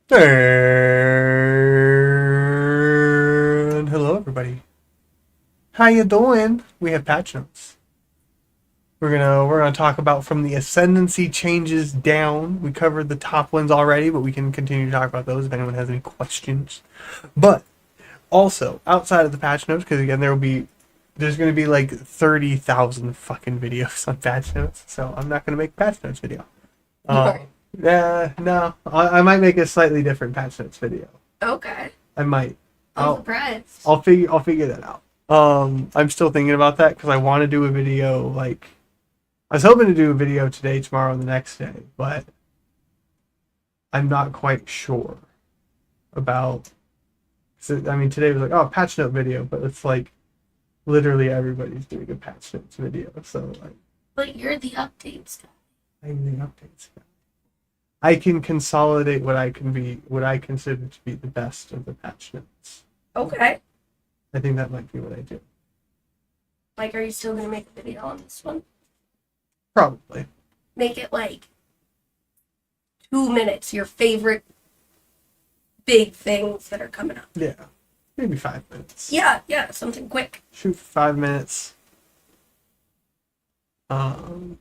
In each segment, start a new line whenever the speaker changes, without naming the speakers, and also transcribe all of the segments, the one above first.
And hello, everybody. How you doing? We have patch notes. We're gonna talk about from the ascendancy changes down. We covered the top ones already, but we can continue to talk about those if anyone has any questions. But also outside of the patch notes, because again, there's gonna be like 30,000 fucking videos on patch notes, so I'm not gonna make a patch notes video. Uh,
Right.
yeah, no, I might make a slightly different patch notes video.
Okay.
I might.
I'm
I'll
surprised.
I'll figure that out. I'm still thinking about that because I want to do a video. Like, I was hoping to do a video today, tomorrow, and the next day, but I'm not quite sure about. So, I mean, today was like, oh, patch note video, but it's like literally everybody's doing a patch notes video. So like,
But you're the updates guy.
I'm the updates guy. I can consolidate what I consider to be the best of the patch notes.
Okay.
I think that might be what I do.
Like, are you still gonna make a video on this one?
Probably.
Make it like 2 minutes. Your favorite big things that are coming up.
Yeah. Maybe 5 minutes.
Yeah. Something quick.
Shoot for 5 minutes. Um,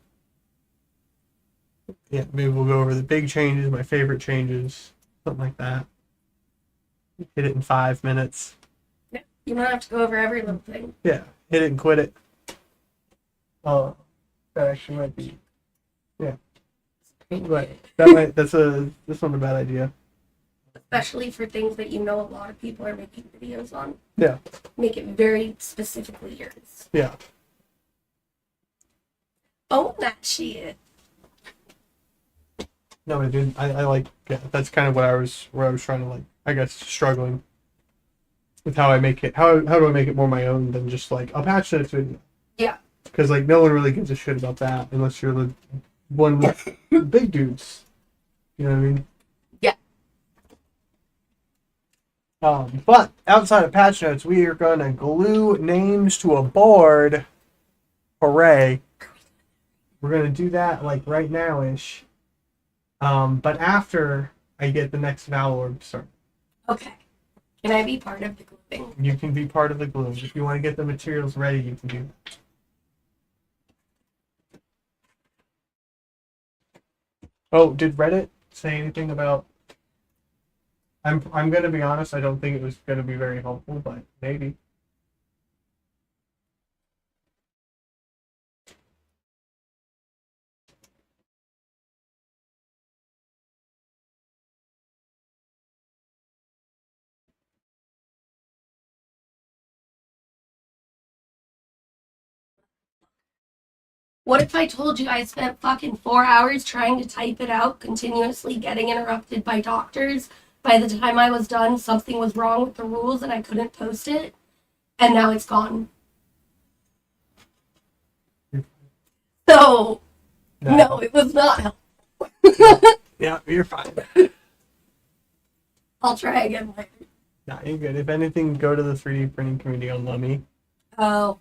yeah, maybe we'll go over the big changes, my favorite changes, something like that. Hit it in 5 minutes.
Yeah. You don't have to go over every little thing.
Yeah, hit it and quit it. Oh, that actually might be. Yeah, but that's this one's a bad idea.
Especially for things that you know a lot of people are making videos on.
Yeah,
Make it very specifically yours.
yeah.
Own that shit.
No, I did. I like. Yeah, that's kind of what I was trying to like. I guess struggling with how I make it. How do I make it more my own than just like I'll patch this video.
Yeah.
Because like no one really gives a shit about that unless you're the one with the big dudes. You know what I mean?
Yeah.
But outside of patch notes, we are gonna glue names to a board. Hooray! We're gonna do that like right now ish. But after I get the next vowel orb started,
Okay. Can I be part of the gluing?
you can be part of the glue. If you want to get the materials ready, you can do that. Oh, did Reddit say anything about? I'm gonna be honest. I don't think it was gonna be very helpful, but maybe.
What if I told you I spent fucking 4 hours trying to type it out, continuously getting interrupted by doctors? By the time I was done, something was wrong with the rules and I couldn't post it, and now it's gone. So, no, it was not helpful.
Yeah, you're fine.
I'll try again later.
Nah, you're good. If anything, go to the 3D printing community on Lummy.
Oh,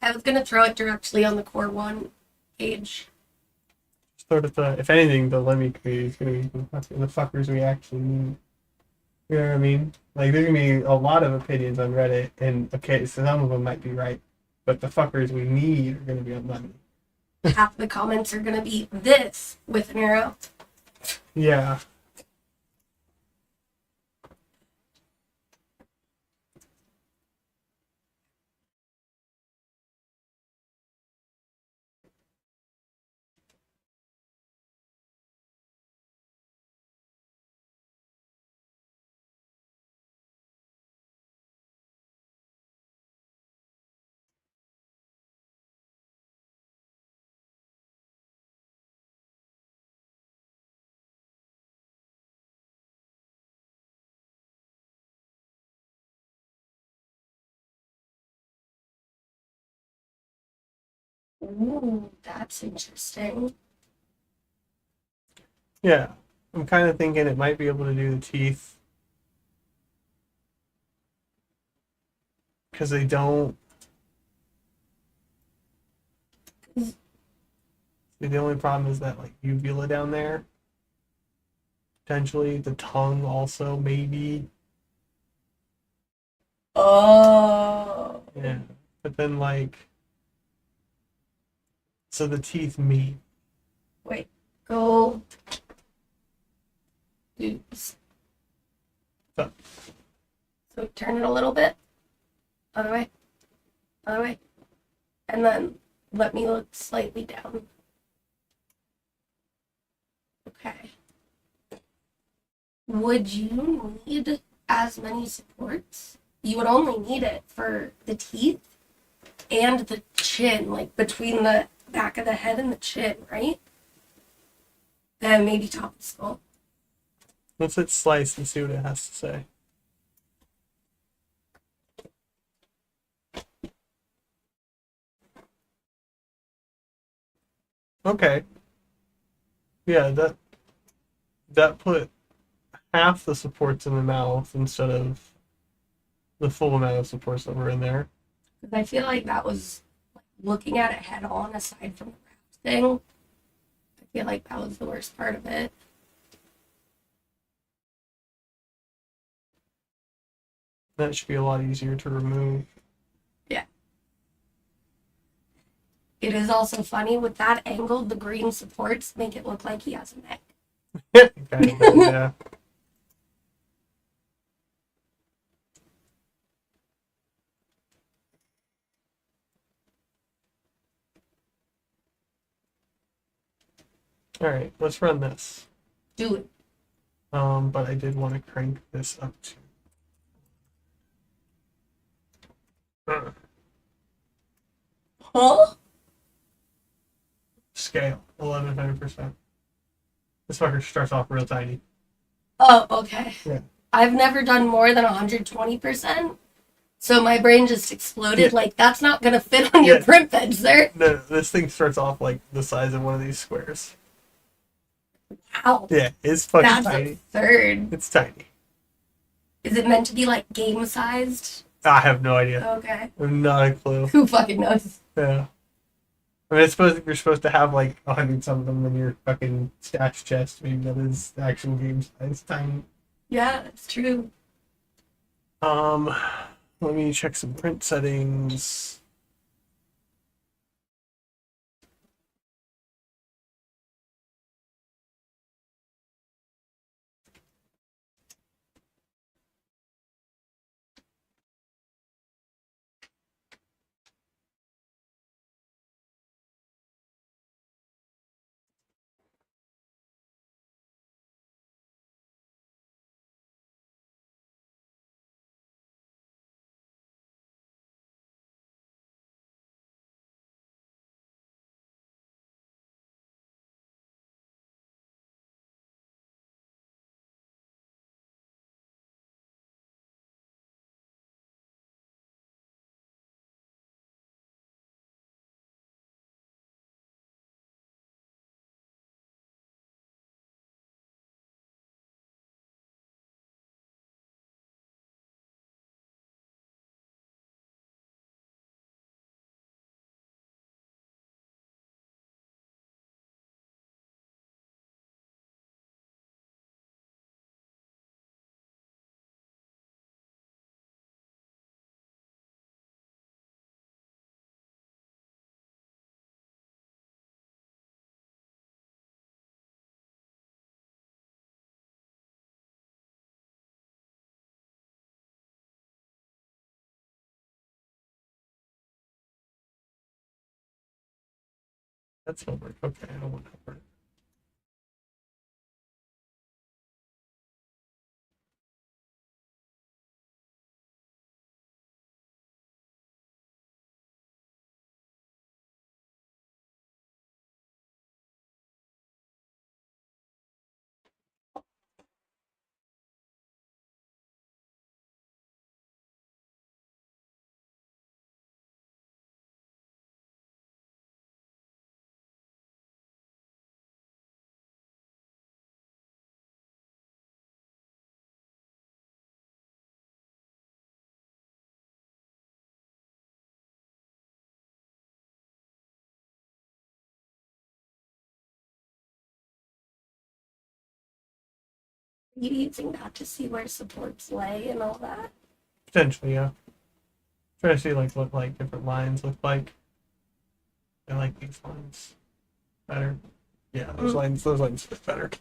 I was gonna throw it directly on the Core 1 page.
Sort of if anything, the Lummy community is gonna be the fuckers we actually need. You know what I mean? Like, there's gonna be a lot of opinions on Reddit, and okay, so some of them might be right, but the fuckers we need are gonna be on Lummy.
Half the comments are gonna be this with an arrow.
Yeah.
Ooh, that's interesting.
Yeah. I'm kind of thinking it might be able to do the teeth because they don't. The only problem is that like uvula down there. potentially. The tongue also, maybe.
Oh.
Yeah. But then, like, so the teeth meet.
Wait. Go. Oops.
So,
So turn it a little bit. Other way. Other way. And then let me look slightly down. Okay. Would you need as many supports? You would only need it for the teeth and the chin, like between the back of the head and the chin, right? And maybe top of the skull.
let's hit slice and see what it has to say. Okay. Yeah, that put half the supports in the mouth instead of the full amount of supports that were in there.
Because I feel like that was like, looking at it head on, aside from the wrapped thing. I feel like that was the worst part of it.
That should be a lot easier to remove.
Yeah. It is also funny with that angle, the green supports make it look like he has a neck.
Kind of does, yeah. All right, let's run this.
Do it.
But I did want to crank this up to
Huh?
scale 1100%. This fucker starts off real tiny.
Oh, okay.
Yeah.
I've never done more than 120%. So my brain just exploded.
Yeah.
Like, that's not going to fit on your
Yeah.
print bed, sir.
No, this thing starts off like the size of one of these squares.
Wow.
Yeah, it's fucking
That's
tiny.
absurd.
It's tiny.
Is it meant to be like game sized?
I have no idea.
Okay.
I have not a clue.
Who fucking knows?
Yeah. I mean, you're supposed to have like 100 some of them in your fucking stash chest. Maybe that is the actual game size. Tiny.
Yeah, that's true.
Um, let me check some print settings. That's homework. Okay, I don't want homework.
You using that to see where supports lay and all that?
Potentially, yeah. Try to see like what like different lines look like. I like these lines better. Yeah, those lines fit better.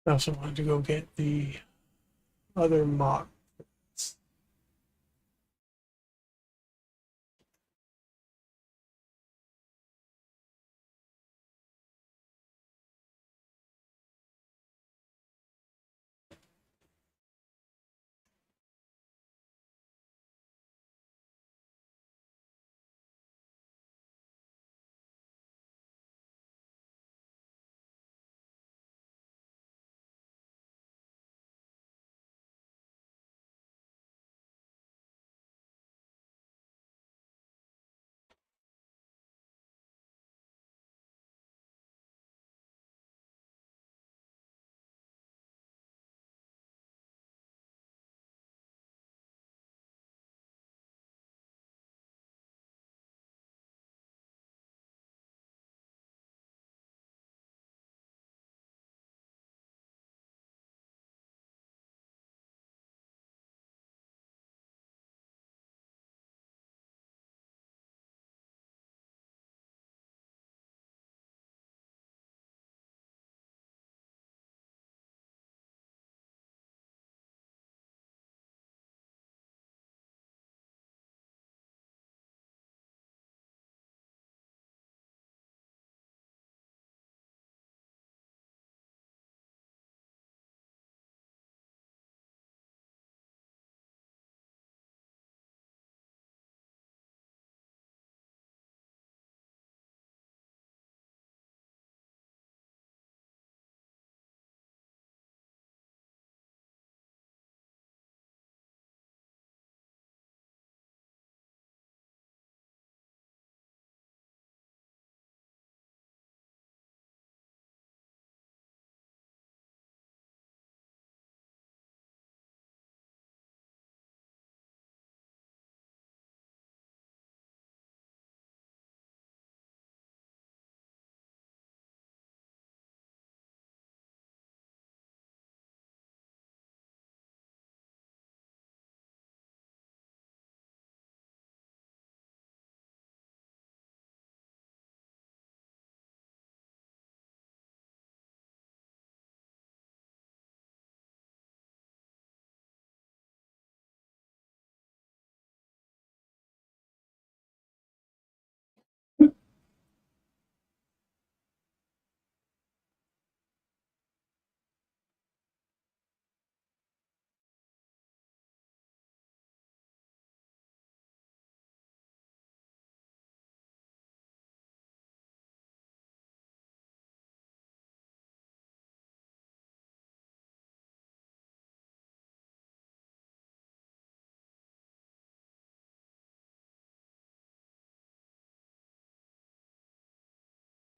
I also wanted to go get the other mock.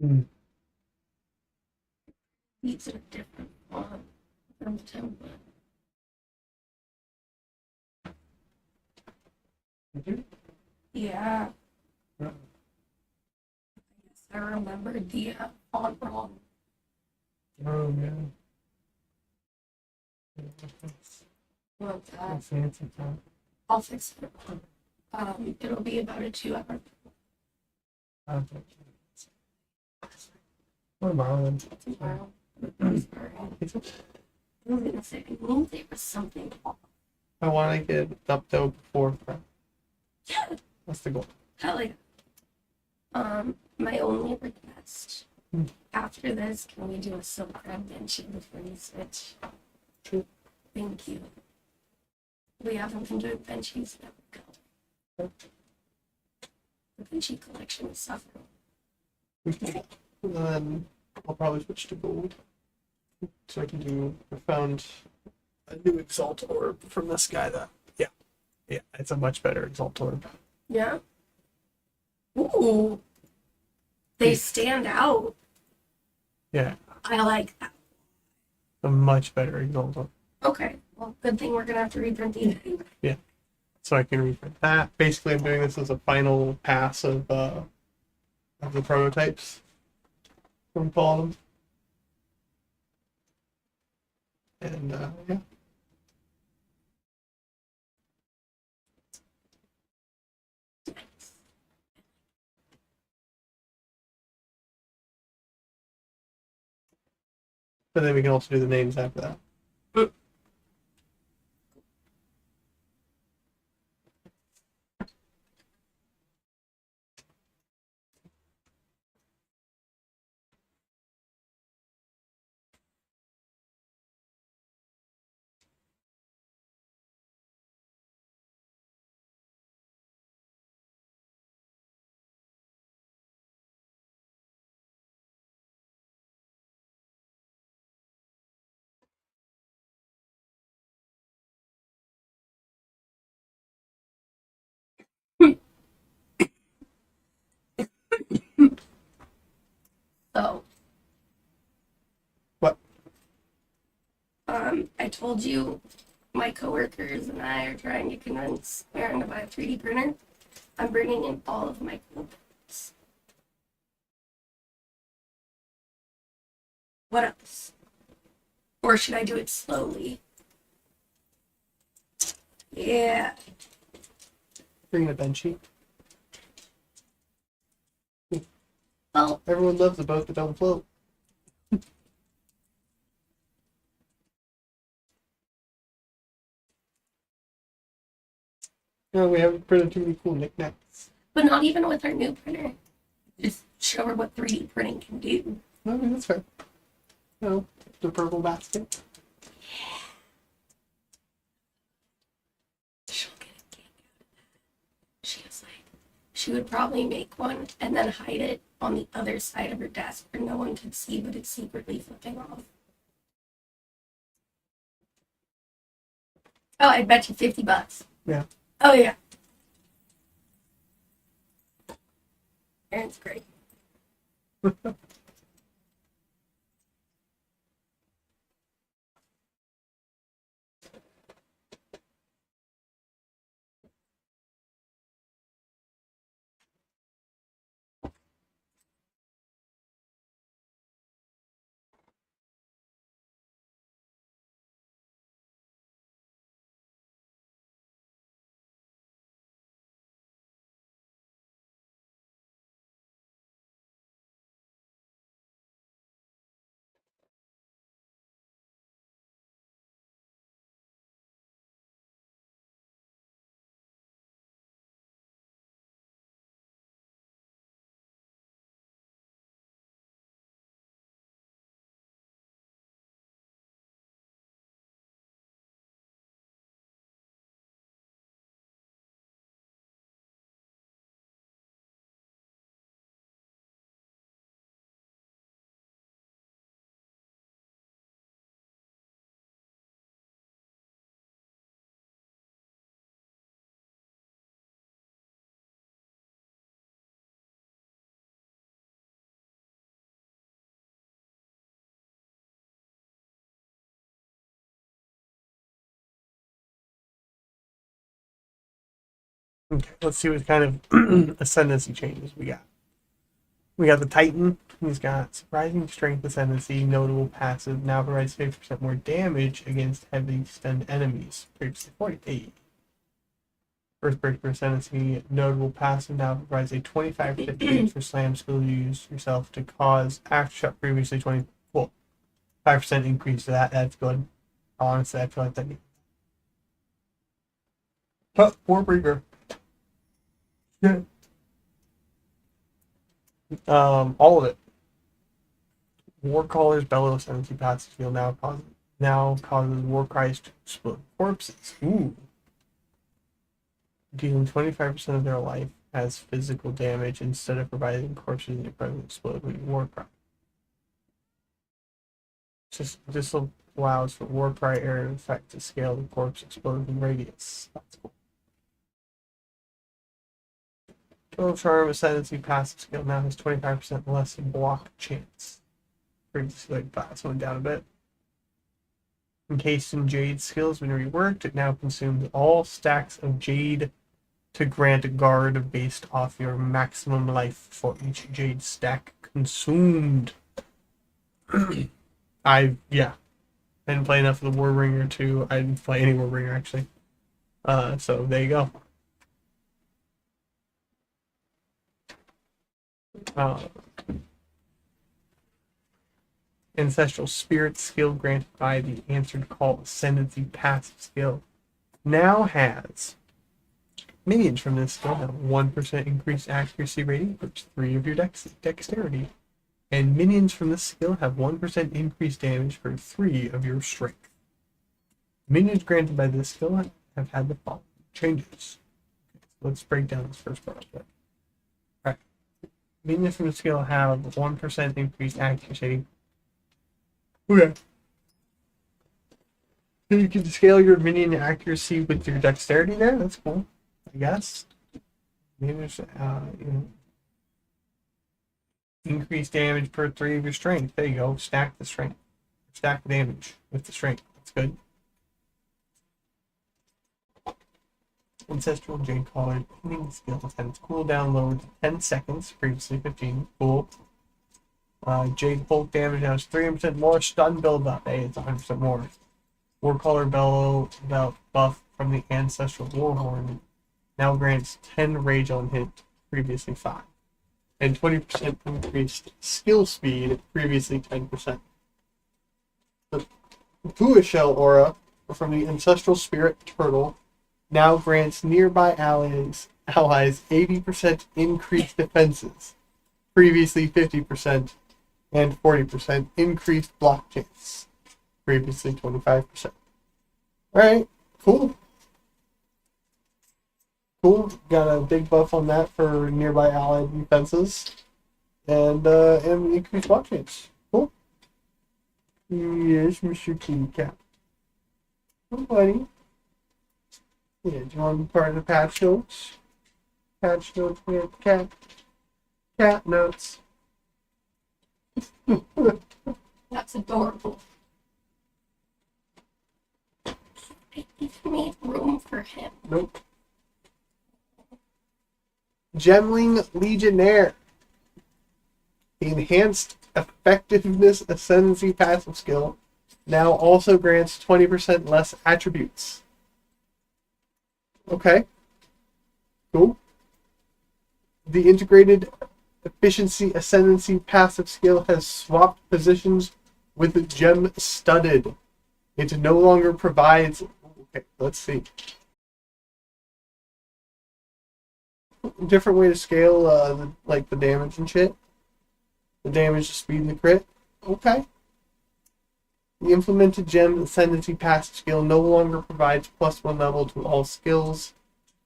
Mm.
These are different from the template.
Did you?
Yeah,
Yeah.
I remembered the font wrong.
Oh, yeah.
Well,
That's fancy time.
I'll fix it. It'll be about a 2 hour.
What about
Tomorrow. Sorry. I was gonna say, I knew there was something off.
I want to get up though before.
Yeah,
That's the goal.
hell yeah. My only request after this, can we do a silk crab benching before you switch?
Sure.
Thank you. We haven't been doing benchies now. God. The benchy collection is suffering.
And then I'll probably switch to gold. So I can do. I found a new Exalt Orb from this guy that. Yeah, it's a much better Exalt Orb.
Yeah. Ooh. They stand out.
Yeah,
I like that.
a much better Exalt Orb.
Okay. Well, good thing we're gonna have to reprint these.
So I can reprint that. Basically, I'm doing this as a final pass of the prototypes. We call them. And yeah. But then we can also do the names after that.
So,
What?
I told you my coworkers and I are trying to convince Aaron to buy a 3D printer. I'm bringing in all of my coupons. What else? Or should I do it slowly? Yeah.
Bringing a benchy.
Well,
Everyone loves a boat that don't float. No, we haven't printed too many cool knickknacks.
but not even with our new printer. Just show her what 3D printing can do.
No, I mean, that's fair. No, the purple basket.
She'll get a kick out of that. She was like, she would probably make one and then hide it on the other side of her desk where no one could see, but it's secretly flipping off. Oh, I bet you $50.
Yeah.
Oh yeah. Aaron's great.
Okay, let's see what kind of ascendancy changes we got. We got the Titan. He's got surprising strength ascendancy, notable passive, now provides 50% more damage against heavily stunned enemies. Previously 48. First breaker ascendancy, notable passive, now provides a 25% chance for slam skill to use yourself to cause aftershock. Previously 5% increase to that. That's good. Honestly, I feel like that. But Warbreaker. Yeah. All of it. Warcaller's bellow ascendancy passive skill now causes war cries to explode corpses. Ooh. Dealing 25% of their life as physical damage instead of providing corpses in front of explode with war cry. This allows for war cry area effect to scale the corpse explosion radius. That's cool. Total charm ascendancy passive skill now has 25% less block chance. Previously, like that went down a bit. Encased in Jade skill has been reworked. It now consumes all stacks of Jade to grant a guard based off your maximum life for each Jade stack consumed. I didn't play enough of the Warbringer to I didn't play any Warbringer actually. So there you go. Ancestral Spirit skill granted by the Answered Call Ascendancy passive skill now has minions from this skill have 1% increased accuracy rating for 3 of your dexterity. And minions from this skill have 1% increased damage for 3 of your strength. Minions granted by this skill have had the following changes. Okay, so let's break down this first part. Alright. Minions from the skill have 1% increased accuracy. Okay. So you can scale your minion accuracy with your dexterity there. That's cool, I guess. Minions, increased damage per 3 of your strength. There you go. Stack the strength. Stack the damage with the strength. That's good. Ancestral Jade Collar pinning skill and its cooldown lowered to 10 seconds, previously 15. Cool. Jade Bolt damage now is 300% more. Stun build-up. Hey, it's 100% more. Warcaller Bellow buff from the Ancestral Warhorn now grants 10 rage on hit, previously 5. And 20% increased skill speed, previously 10%. The Pua Shell aura from the Ancestral Spirit Turtle now grants nearby allies 80% increased defenses, previously 50%, and 40% increased block chance, previously 25%. Alright, cool. Cool, got a big buff on that for nearby allied defenses, and increased block chance. Cool. Yes, Mr. Kitty Cat. Oh, buddy. Yeah, do you want to be part of the patch notes? Patch notes, we have cat notes.
That's adorable. I even made room for him.
Nope. Gemling Legionnaire. The enhanced effectiveness ascendancy passive skill now also grants 20% less attributes. Okay. Cool. The integrated efficiency ascendancy passive skill has swapped positions with the gem studded. It no longer provides. Okay, let's see. Different way to scale the damage and shit. The damage, the speed, and the crit. Okay. The implemented gem ascendancy passive skill no longer provides +1 level to all skills.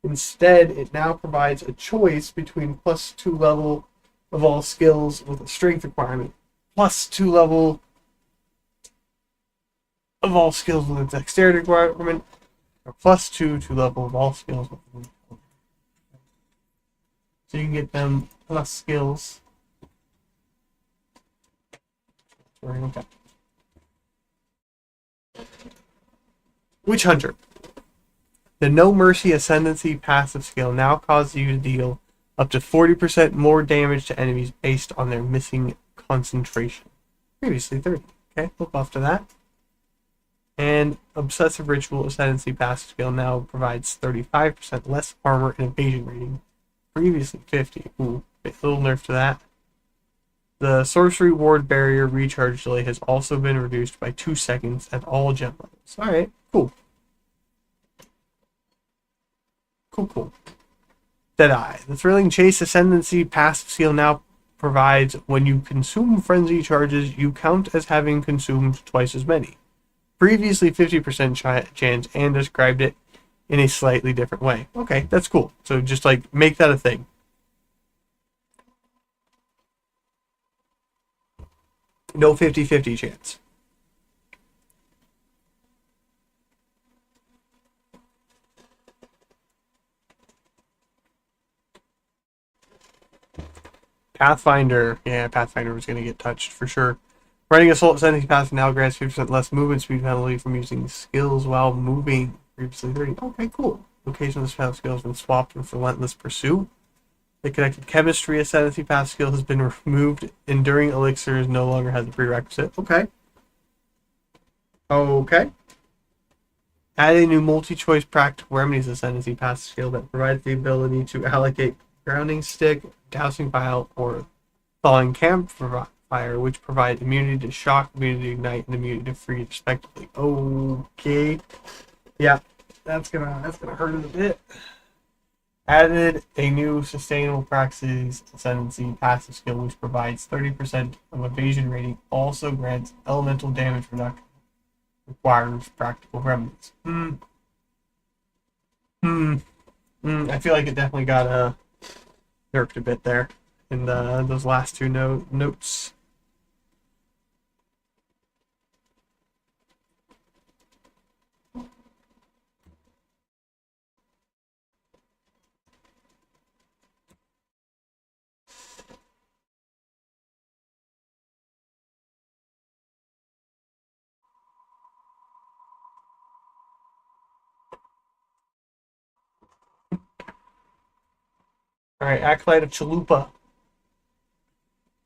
Instead, it now provides a choice between +2 level of all skills with a strength requirement, +2 level of all skills with a dexterity requirement, or +2 to level of all skills with a weak. So you can get them plus skills. Okay. Witch Hunter. The No Mercy Ascendancy passive skill now causes you to deal up to 40% more damage to enemies based on their missing concentration. Previously 30. Okay, we'll buff to that. And Obsessive Ritual Ascendancy passive skill now provides 35% less armor and evasion rating. Previously 50. Ooh, a little nerf to that. The Sorcery Ward Barrier recharge delay has also been reduced by 2 seconds at all gem levels. Alright, cool. Cool. Deadeye. The Thrilling Chase Ascendancy passive skill now provides when you consume frenzy charges, you count as having consumed twice as many. Previously 50% chance, and described it in a slightly different way. Okay, that's cool. So just like make that a thing. No 50-50 chance. Pathfinder. Yeah, Pathfinder was going to get touched for sure. Running Assault Ascendancy Path now grants 50% less movement speed penalty from using skills while moving. Previously 30. Okay, cool. Location of this path skill has been swapped with Relentless Pursuit. The Connected Chemistry Ascendancy path skill has been removed. Enduring Elixirs no longer has a prerequisite. Okay. Add a new multi-choice Practical Remedies Ascendancy path skill that provides the ability to allocate Grounding Stick, Dousing Vial, or Thawing Campfire, which provide immunity to shock, immunity to ignite, and immunity to freeze, respectively. Okay. Yeah, that's gonna hurt it a bit. Added a new Sustainable Praxis Ascendancy passive skill, which provides 30% of evasion rating, also grants elemental damage reduction. Requires Practical Remedies. I feel like it definitely got nerfed a bit there in those last two notes. Alright, Acolyte of Chalupa.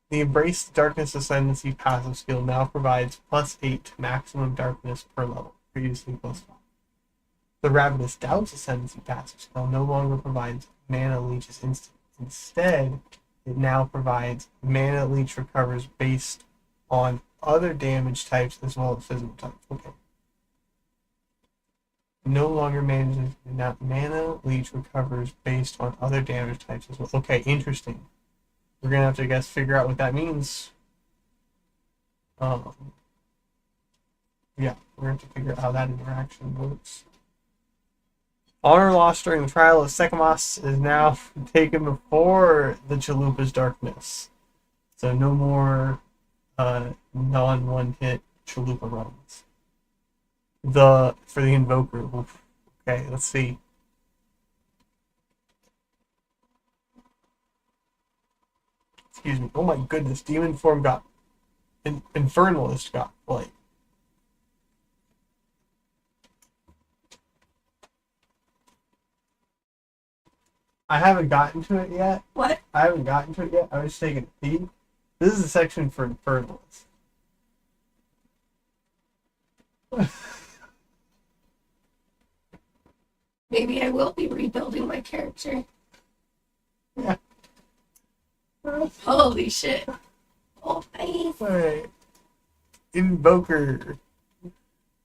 The Embrace the Darkness Ascendancy passive skill now provides +8 maximum darkness per level, previously +5. The Ravenous Doubts Ascendancy passive skill no longer provides Mana Leeches instant. Instead, it now provides Mana Leech recovers based on other damage types as well as physical types. Okay. No longer manages Mana Leech recovers based on other damage types as well. Okay, interesting. We're gonna have to, I guess, figure out what that means. Yeah, we're gonna have to figure out how that interaction works. Honor lost during the trial of Sekamos is now taken before the Chalupa's Darkness. So no more non-one-hit Chalupa runs. For the Invoker. Oof. Okay, let's see. Excuse me. Oh my goodness, Demon Form got Infernalist got like. I haven't gotten to it yet.
What?
I haven't gotten to it yet. I was taking a peek. This is a section for Infernalists.
Maybe I will be rebuilding my character.
Yeah.
Holy shit. Oh, nice.
Alright. Invoker.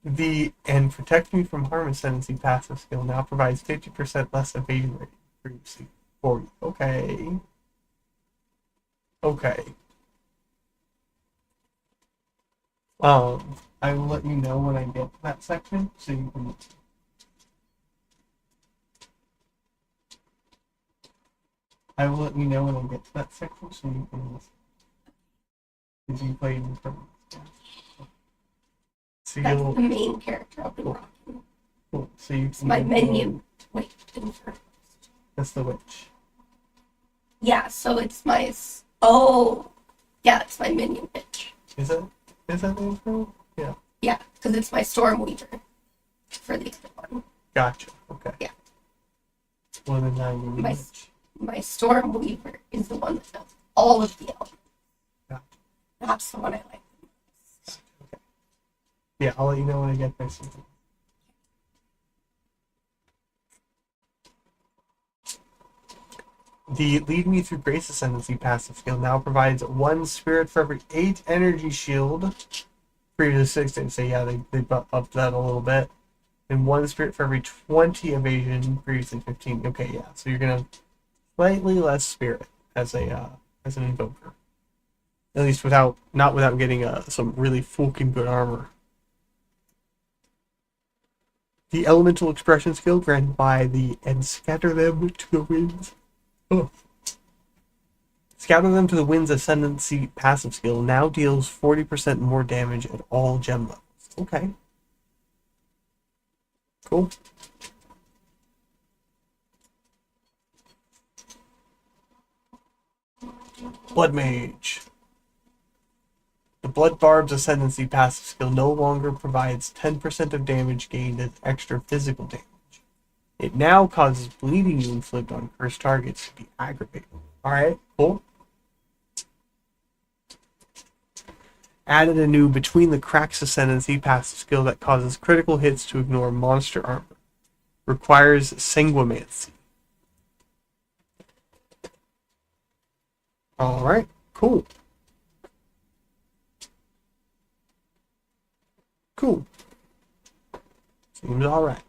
And Protect Me from Harm Ascendancy passive skill now provides 50% less evasion rate previously 40. Okay. I will let you know when I get to that section, so you can. I will let you know when I get to that section, so you can listen. Because you played in front of us. So
That's the main character I've been rocking.
Cool. So you
it's my minion. Wait,
that's the witch.
Yeah, so it's my. Oh, yeah, it's my minion bitch.
Is that the intro? Yeah.
Yeah, because it's my Stormweaver for the other one.
Gotcha. Okay.
Yeah.
More than 90
My,
damage.
my Storm Weaver is the one that does all of the elements.
Gotcha.
That's the one I like.
Okay. Yeah, I'll let you know when I get there. The Lead Me Through Grace Ascendancy passive skill now provides 1 spirit for every 8 energy shield. Previous 16, so yeah, they upped that a little bit. And 1 spirit for every 20 evasion, previously 15. Okay, yeah, so you're gonna have slightly less spirit as as an invoker. At least not without getting some really fucking good armor. The elemental expression skill granted by the and scatter them to the winds. Oh. Scatter them to the wind's ascendancy passive skill now deals 40% more damage at all gem levels. Okay. Cool. Blood Mage. The Blood Barb's ascendancy passive skill no longer provides 10% of damage gained as extra physical damage. It now causes bleeding you inflict on cursed targets to be aggravated. Alright, cool. Added a new Between the Cracks ascendancy passive skill that causes critical hits to ignore monster armor. Requires Sanguimancy. Alright, cool. Cool. Seems alright.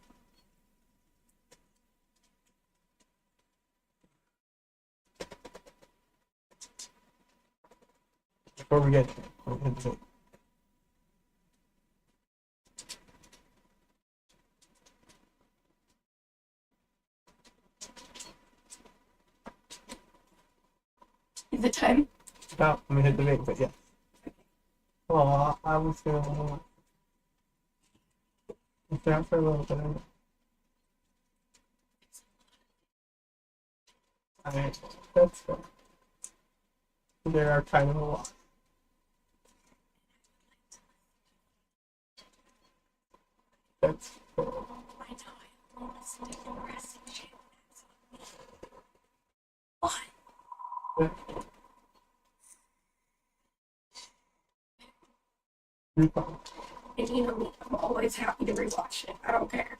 Before we get to it,
Is it time?
about, let me hit the bait, but yeah. Oh, I was gonna look down for a little bit. Alright, that's fine. There are kind of a lot. That's cool.
I know I only listen to depressing shit. What?
Yeah.
And you know me, I'm always happy to rewatch it. I don't care.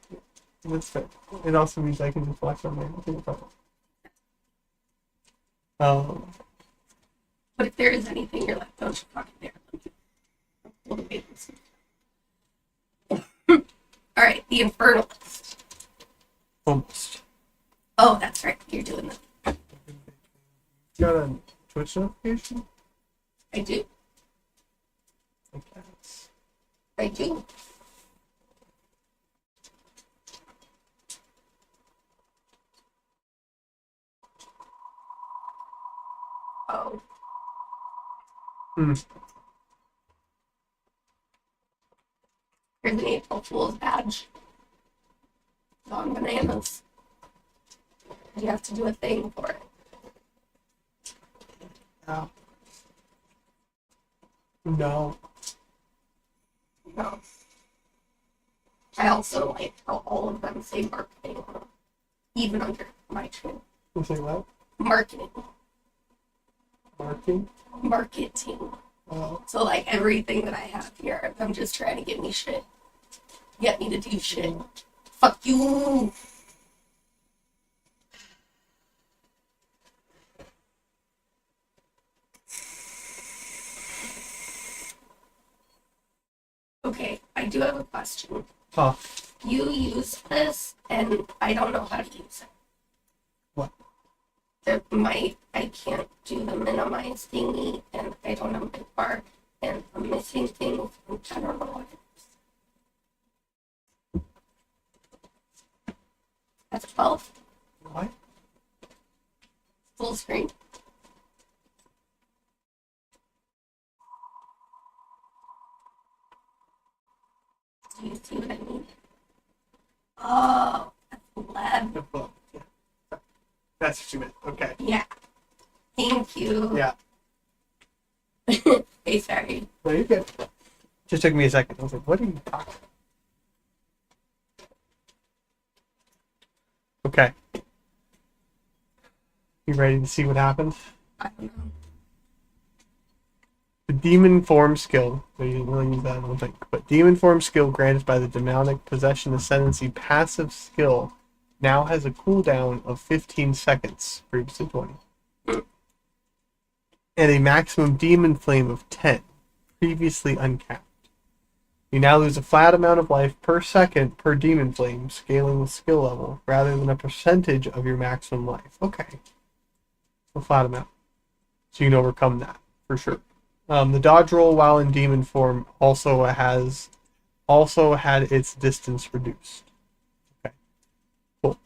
That's fair. It also means I can just watch on there.
But if there is anything you're like, don't you fucking dare. We'll debate this. Alright, the Infernalist.
Almost.
Oh, that's right. You're doing that.
You got a Twitch notification?
I do.
Okay.
I do. Oh.
Hmm.
Here's an April Fool's badge. It's on bananas. You have to do a thing for it.
Oh. No.
No. I also like how all of them say marketing, even under my channel.
You say what?
Marketing.
Marking?
Marketing.
Oh.
So like everything that I have here, I'm just trying to get me shit. Get me to do shit. Fuck you. Okay, I do have a question.
Huh.
You use this, and I don't know how to use it.
What?
I can't do the minimize thingy, and I don't have my bar, and I'm missing things, and I don't know what it is. That's 12.
What?
Full screen. Do you see what I mean? Oh, that's 11.
The book. Yeah. That's what you meant. Okay.
Yeah. Thank you.
Yeah.
Hey, sorry.
No, you're good. Just took me a second. I was like, what are you talking about? Okay. You ready to see what happens?
I don't know.
The demon form skill. So you didn't really use that, I don't think. But demon form skill granted by the demonic possession ascendancy passive skill now has a cooldown of 15 seconds, previously 20. And a maximum demon flame of 10, previously uncapped. You now lose a flat amount of life per second per demon flame, scaling with skill level, rather than a percentage of your maximum life. Okay. A flat amount. So you can overcome that, for sure. The dodge roll while in demon form also had its distance reduced. Okay. Cool.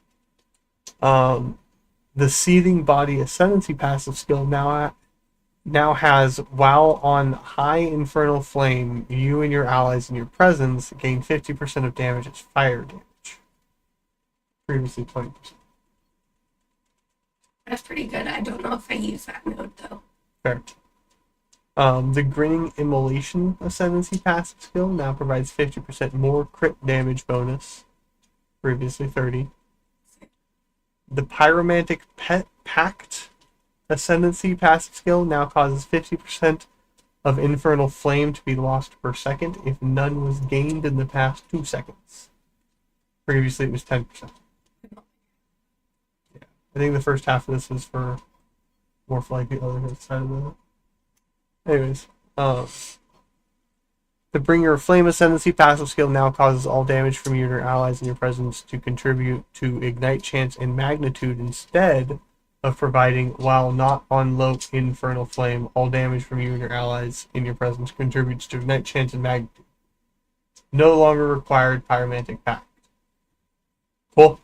The seething body ascendancy passive skill now has, while on high infernal flame, you and your allies in your presence gain 50% of damage as fire damage. Previously 20%.
That's pretty good. I don't know if I use that node though.
Fair. The grinning immolation ascendancy passive skill now provides 50% more crit damage bonus. Previously 30. The pyromantic pact ascendancy passive skill now causes 50% of infernal flame to be lost per second if none was gained in the past 2 seconds. Previously it was 10%. Yeah. I think the first half of this is for more for like the other side of the... Anyways, the bringer of flame ascendancy passive skill now causes all damage from you and your allies in your presence to contribute to ignite chance and magnitude instead of providing, while not on low infernal flame, all damage from you and your allies in your presence contributes to ignite chance and magnitude. No longer required pyromantic pact. Cool.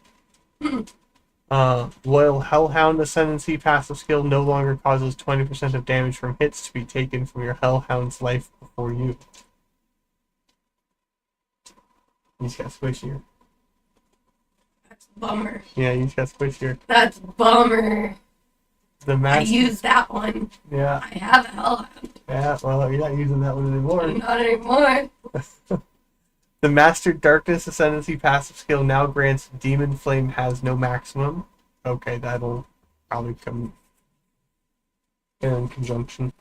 Loyal Hellhound ascendancy passive skill no longer causes 20% of damage from hits to be taken from your Hellhound's life before you. You just got squishier.
That's a bummer.
Yeah, you just got squishier.
That's a bummer.
The
I use that one.
Yeah.
I have a hellhound.
Yeah, well, you're not using that one anymore.
Not anymore.
The Master Darkness ascendancy passive skill now grants Demon Flame has no maximum. Okay, that'll probably come in conjunction.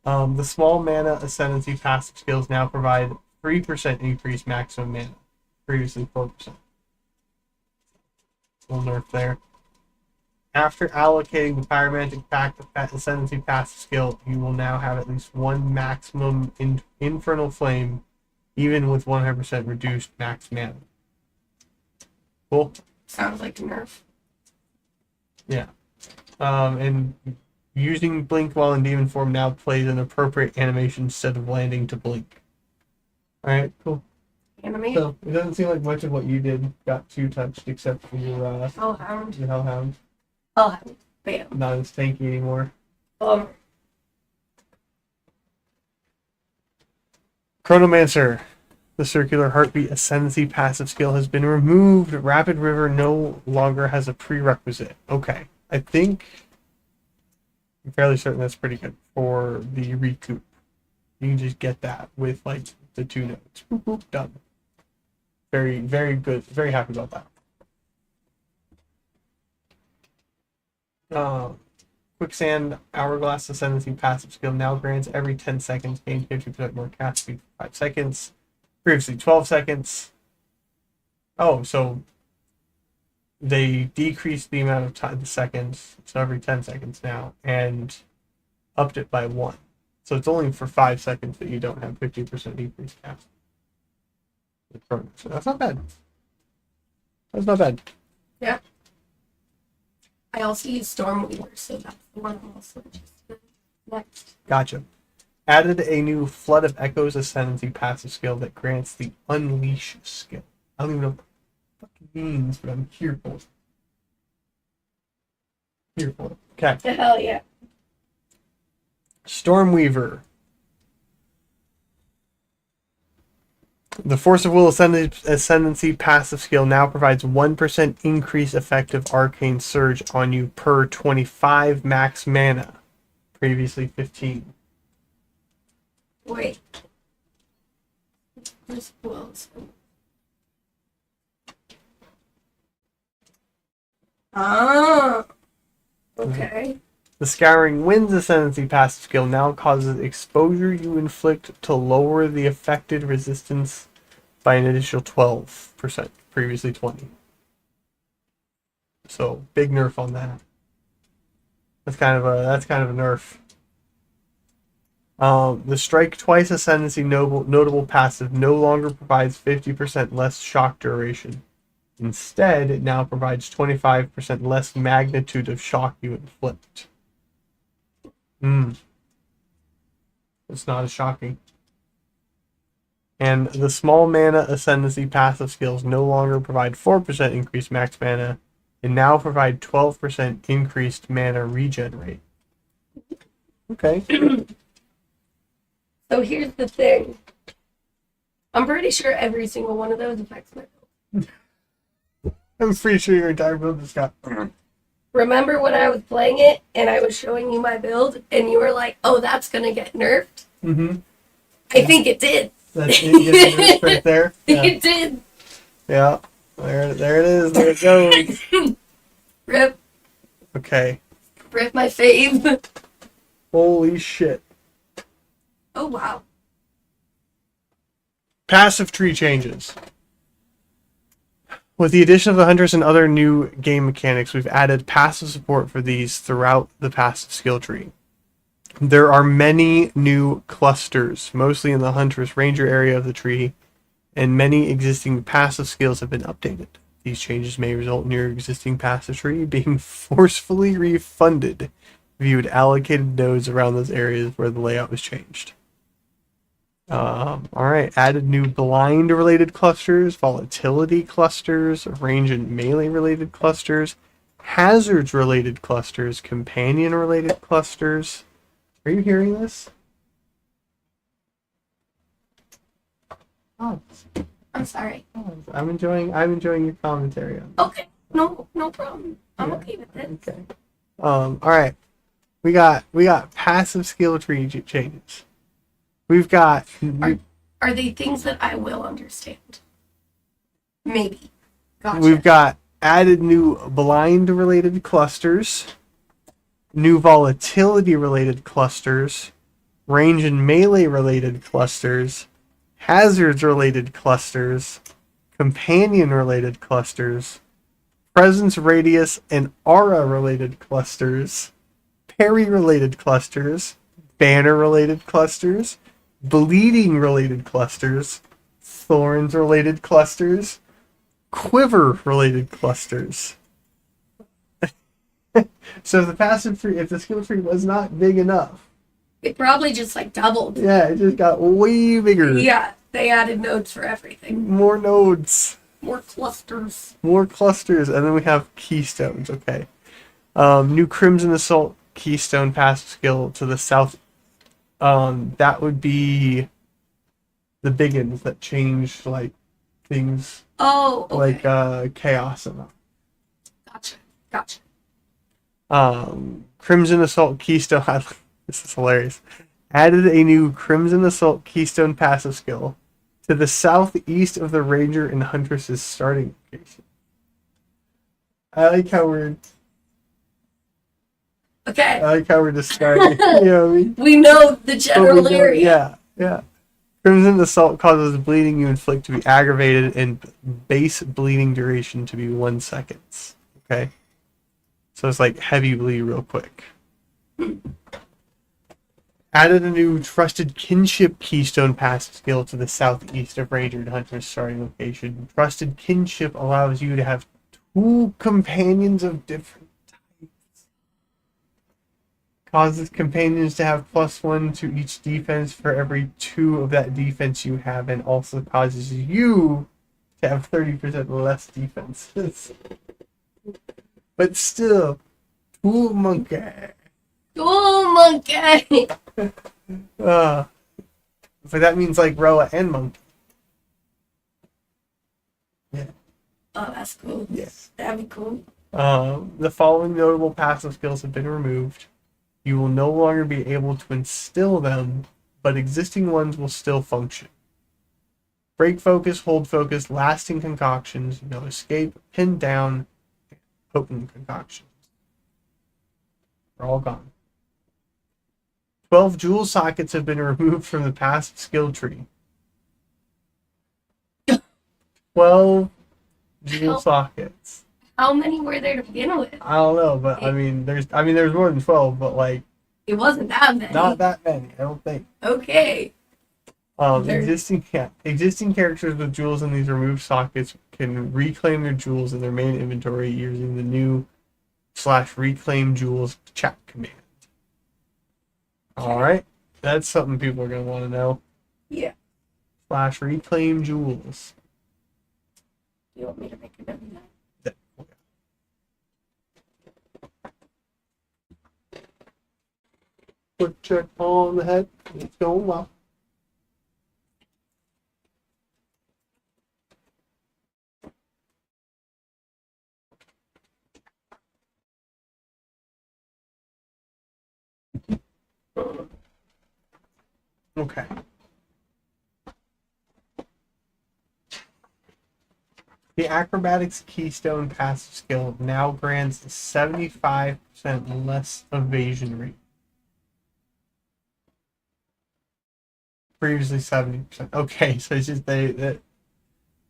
The Small Mana ascendancy passive skills now provide 3% increased maximum mana. Previously 4%. Little nerf there. After allocating the Pyromantic Pact ascendancy passive skill, you will now have at least one maximum Infernal Flame, even with 100% reduced max mana. Cool.
Sounds like a nerf.
Yeah. And using Blink while in demon form now plays an appropriate animation instead of landing to blink. Alright, cool.
Animation.
So, it doesn't seem like much of what you did got too touched except for your
Hellhound.
Hellhound.
Hellhound. Bam.
Not as tanky anymore.
Bummer.
Chronomancer. The Circular Heartbeat Ascendancy passive skill has been removed. Rapid River no longer has a prerequisite. Okay. I think I'm fairly certain that's pretty good for the recoup. You can just get that with like the 2 nodes. Boop, boop, done. Very, very good. Very happy about that. Quicksand Hourglass Ascendancy passive skill now grants every 10 seconds gain 50% more cast speed for 5 seconds. Previously 12 seconds. Oh, so they decreased the amount of time, the seconds, so every 10 seconds now, and upped it by 1. So it's only for 5 seconds that you don't have 50% decreased cast. So that's not bad. That's not bad.
Yeah. I also use Stormweaver, so that's the one I'm also interested in. Next.
Gotcha. Added a new Flood of Echoes Ascendancy passive skill that grants the Unleash skill. I don't even know what the fuck it means, but I'm here for it. Here for it. Okay.
Hell yeah.
Stormweaver. The Force of Will Ascendancy passive skill now provides 1% increase effective Arcane Surge on you per 25 max mana. Previously 15.
Wait. Force of Will. Ah. Okay.
The Scouring Winds Ascendancy passive skill now causes exposure you inflict to lower the affected resistance by an additional 12%, previously 20. So big nerf on that. That's kind of a nerf. The Strike Twice Ascendancy notable passive no longer provides 50% less shock duration. Instead, it now provides 25% less magnitude of shock you inflict. It's not as shocking. And the Small Mana Ascendancy passive skills no longer provide 4% increased max mana, and now provide 12% increased mana regen rate. Okay.
So here's the thing. I'm pretty sure every single one of those affects my build.
I'm pretty sure your entire build just got...
Remember when I was playing it and I was showing you my build and you were like, oh, that's going to get nerfed?
Mm-hmm.
I think it did.
That's it getting right there. Yeah.
It did.
Yeah. There it is. There it goes.
Rip.
Okay.
Rip my fave.
Holy shit.
Oh, wow.
Passive tree changes. With the addition of the hunters and other new game mechanics, we've added passive support for these throughout the passive skill tree. There are many new clusters, mostly in the hunter's ranger area of the tree, and many existing passive skills have been updated. These changes may result in your existing passive tree being forcefully refunded if you had allocated nodes around those areas where the layout was changed. Alright, added new blind related clusters, volatility clusters, range and melee related clusters, hazards related clusters, companion related clusters. Are you hearing this? Oh,
I'm sorry.
I'm enjoying your commentary on this.
Okay. No problem. I'm okay with it.
Okay. Alright. We got passive skill tree changes. We've got...
Are they things that I will understand? Maybe. Gotcha.
We've got added new blind-related clusters, new volatility-related clusters, range and melee-related clusters, hazards-related clusters, companion-related clusters, presence radius and aura-related clusters, parry-related clusters, banner-related clusters, bleeding related clusters, thorns related clusters, quiver related clusters. So if the skill tree was not big enough,
it probably just like doubled.
yeah, it just got way bigger.
Yeah, they added nodes for everything.
More nodes,
more clusters,
and then we have keystones. Okay, new Crimson Assault keystone passive skill to the south. That would be the big ones that change like things.
Oh, okay.
Like chaos and that.
Gotcha.
Crimson Assault Keystone. This is hilarious. Added a new Crimson Assault Keystone passive skill to the southeast of the Ranger and Huntress's starting location. I like how we're describing. You know what I mean?
We know the general area.
Yeah. Crimson Assault causes bleeding you inflict to be aggravated and base bleeding duration to be 1 second. Okay? So it's like heavy bleed real quick. Added a new Trusted Kinship Keystone passive skill to the southeast of Ranger and Hunter's starting location. Trusted Kinship allows you to have 2 companions of different types. Causes companions to have +1 to each defense for every 2 of that defense you have, and also causes you to have 30% less defenses. But still, Tool Monkey. But that means like Roa and Monkey. Yeah.
Oh, that's cool.
Yes.
That'd be cool.
The following notable passive skills have been removed. You will no longer be able to instill them, but existing ones will still function. Break focus, hold focus, lasting concoctions, no escape, pin down, potent concoctions. They're all gone. 12 jewel sockets have been removed from the passive skill tree. 12 jewel sockets.
How many were there to begin with?
I don't know, but there's more than 12, but like
it wasn't that many.
Not that many, I don't think.
Okay.
Existing characters with jewels in these removed sockets can reclaim their jewels in their main inventory using the new /reclaim jewels chat command. Alright. That's something people are going to want to know.
Yeah.
/reclaim jewels.
You want me to make a note of that?
Quick check on the head. It's going well. Okay. The Acrobatics Keystone passive skill now grants 75% less evasion rate. Previously 70%. Okay, so it's just they're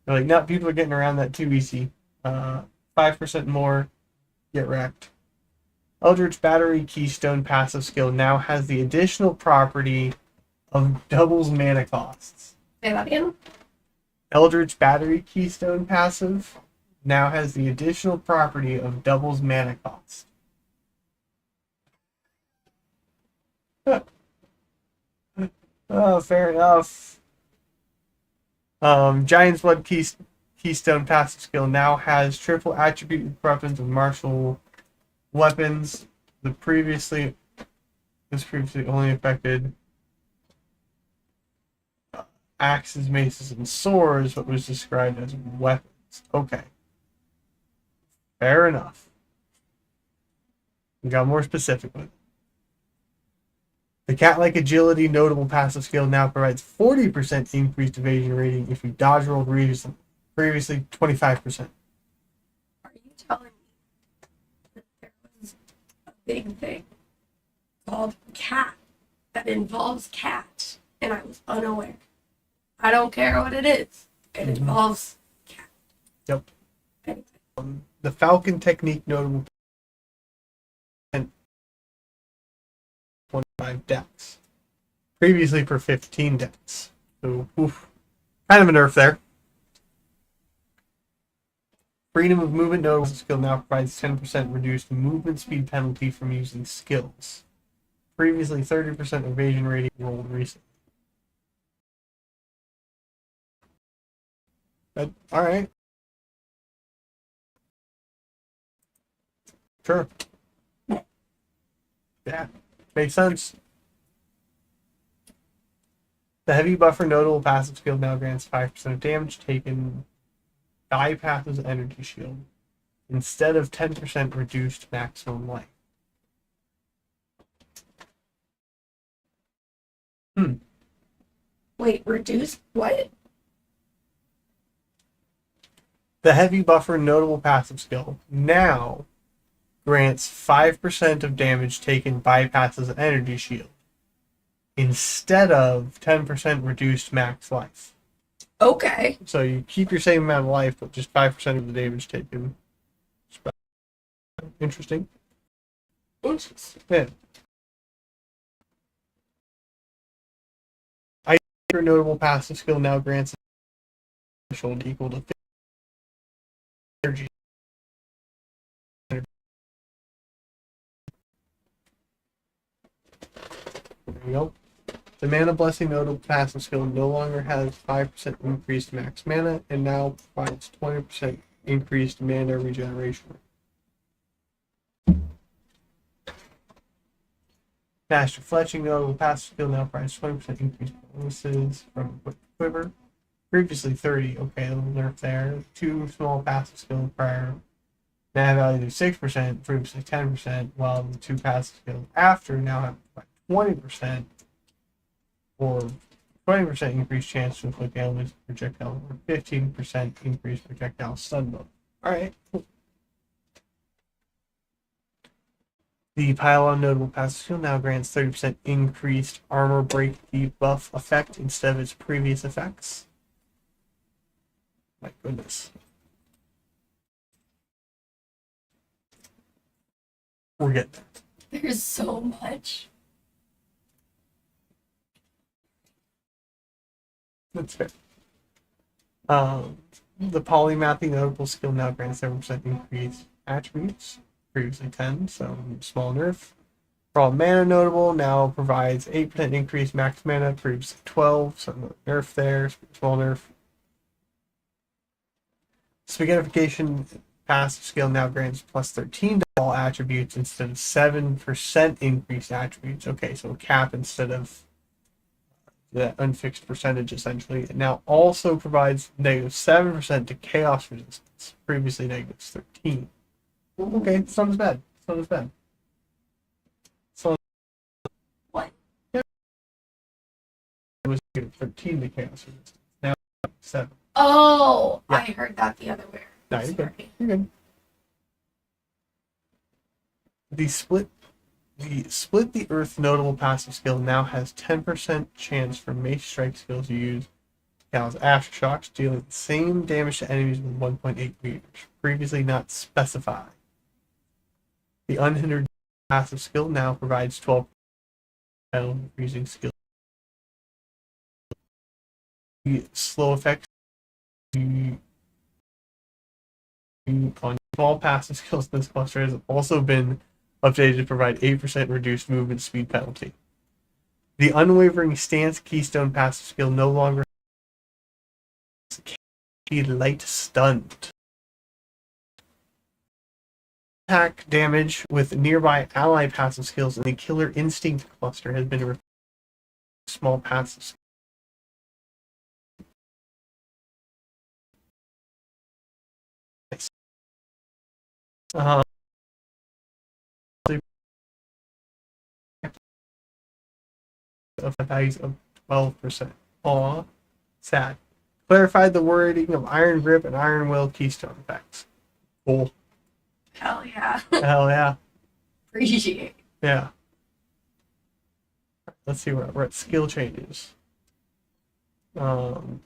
like, not people are getting around that too easy. 5% more, get wrecked. Eldritch Battery Keystone passive skill now has the additional property of doubles mana costs.
Say that again?
Eldritch Battery Keystone passive now has the additional property of doubles mana cost. Oh, fair enough. Giant's Blood Keystone passive skill now has triple attribute weapons with martial weapons. This previously only affected axes, maces, and swords, what was described as weapons. Okay. Fair enough. We got more specific with it. The cat-like agility notable passive skill now provides 40% increased evasion rating if you dodge roll previously 25%.
Are you telling me that there was a big thing called cat that involves cat and I was unaware? I don't care what it is. It involves cat.
Yep.
Anyway.
The Falcon technique notable 25 decks. Previously for 15 decks. So, oof. Kind of a nerf there. Freedom of movement notable skill now provides 10% reduced movement speed penalty from using skills. Previously 30% evasion rating rolled recently. Alright. Sure. Yeah. Makes sense. The heavy buffer notable passive skill now grants 5% of damage taken, bypasses energy shield, instead of 10% reduced maximum life.
Wait, reduce what?
The heavy buffer notable passive skill now grants 5% of damage taken, bypasses energy shield, instead of 10% reduced max life.
Okay.
So you keep your same amount of life, but just 5% of the damage taken. Interesting.
Interesting.
Yeah. Your notable passive skill now grants a threshold equal to energy. There you go. The Mana Blessing notable passive skill no longer has 5% increased max mana and now provides 20% increased mana regeneration. Master Fletching notable passive skill now provides 20% increased bonuses from Quiver. Previously 30. Okay, a little nerf there. 2 small passive skills prior. Now value of 6%, previously 10%, while the 2 passive skills after now have 20%. Or 20% increased chance to inflict elements projectile, or 15% increased projectile stun mode. Alright. The pylon notable passive skill now grants 30% increased armor break debuff effect instead of its previous effects. My goodness. We're getting there.
There's so much.
That's fair. The polymathing notable skill now grants 7% increased attributes, previously 10, so small nerf. For all mana notable now provides 8% increased max mana, previously 12, so no nerf there, small nerf. Spaghettification passive skill now grants plus 13 to all attributes instead of 7% increased attributes. Okay, so a cap instead of the unfixed percentage essentially. It now also provides -7% to chaos resistance, previously -13. Okay, it's not as bad. It's not as bad.
What?
Yeah, it was -13 to chaos resistance. Now 7.
Oh,
Yeah.
I heard that the other way.
No, you're good. You're good. The split the earth notable passive skill now has 10% chance for mace strike skills you use. Counts aftershocks, dealing the same damage to enemies with 1.8 meters, previously not specified. The unhindered passive skill now provides 12 using skill. The slow effects on all passive skills in this cluster has also been updated to provide 8% reduced movement speed penalty. The unwavering stance keystone passive skill no longer has light stunned. Attack damage with nearby ally passive skills in the killer instinct cluster has been replaced with small passive skills. Of values of 12%. Aw, sad. Clarified the wording of Iron Grip and Iron Will keystone effects. Cool.
Hell yeah.
Hell yeah.
Appreciate.
Yeah. Let's see where we're at. Skill changes. 7,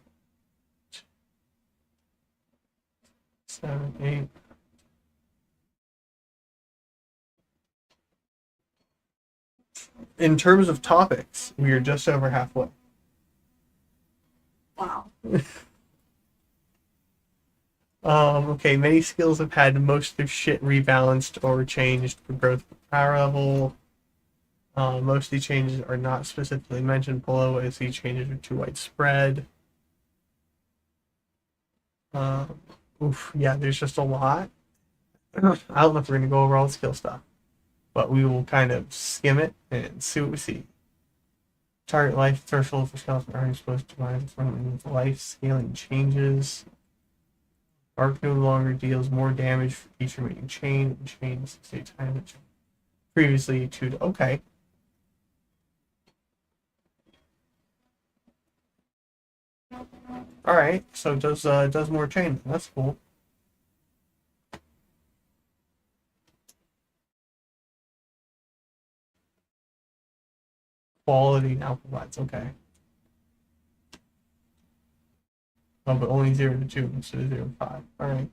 8. In terms of topics, we are just over halfway.
Wow.
Okay, many skills have had most of their shit rebalanced or changed for growth power level. Most of these changes are not specifically mentioned below, as these changes are too widespread. Yeah, there's just a lot. I don't know if we're gonna go over all the skill stuff, but we will kind of skim it and see what we see. Target life threshold for skeleton are exposed to mines with life scaling changes. Arc no longer deals more damage for each remaining chain. Chain 68 times. Previously 2 to okay. Alright, so it does more chain. That's cool. Quality now provides, okay. Oh, but only 0 to 2 instead of 0 to 5. Alright.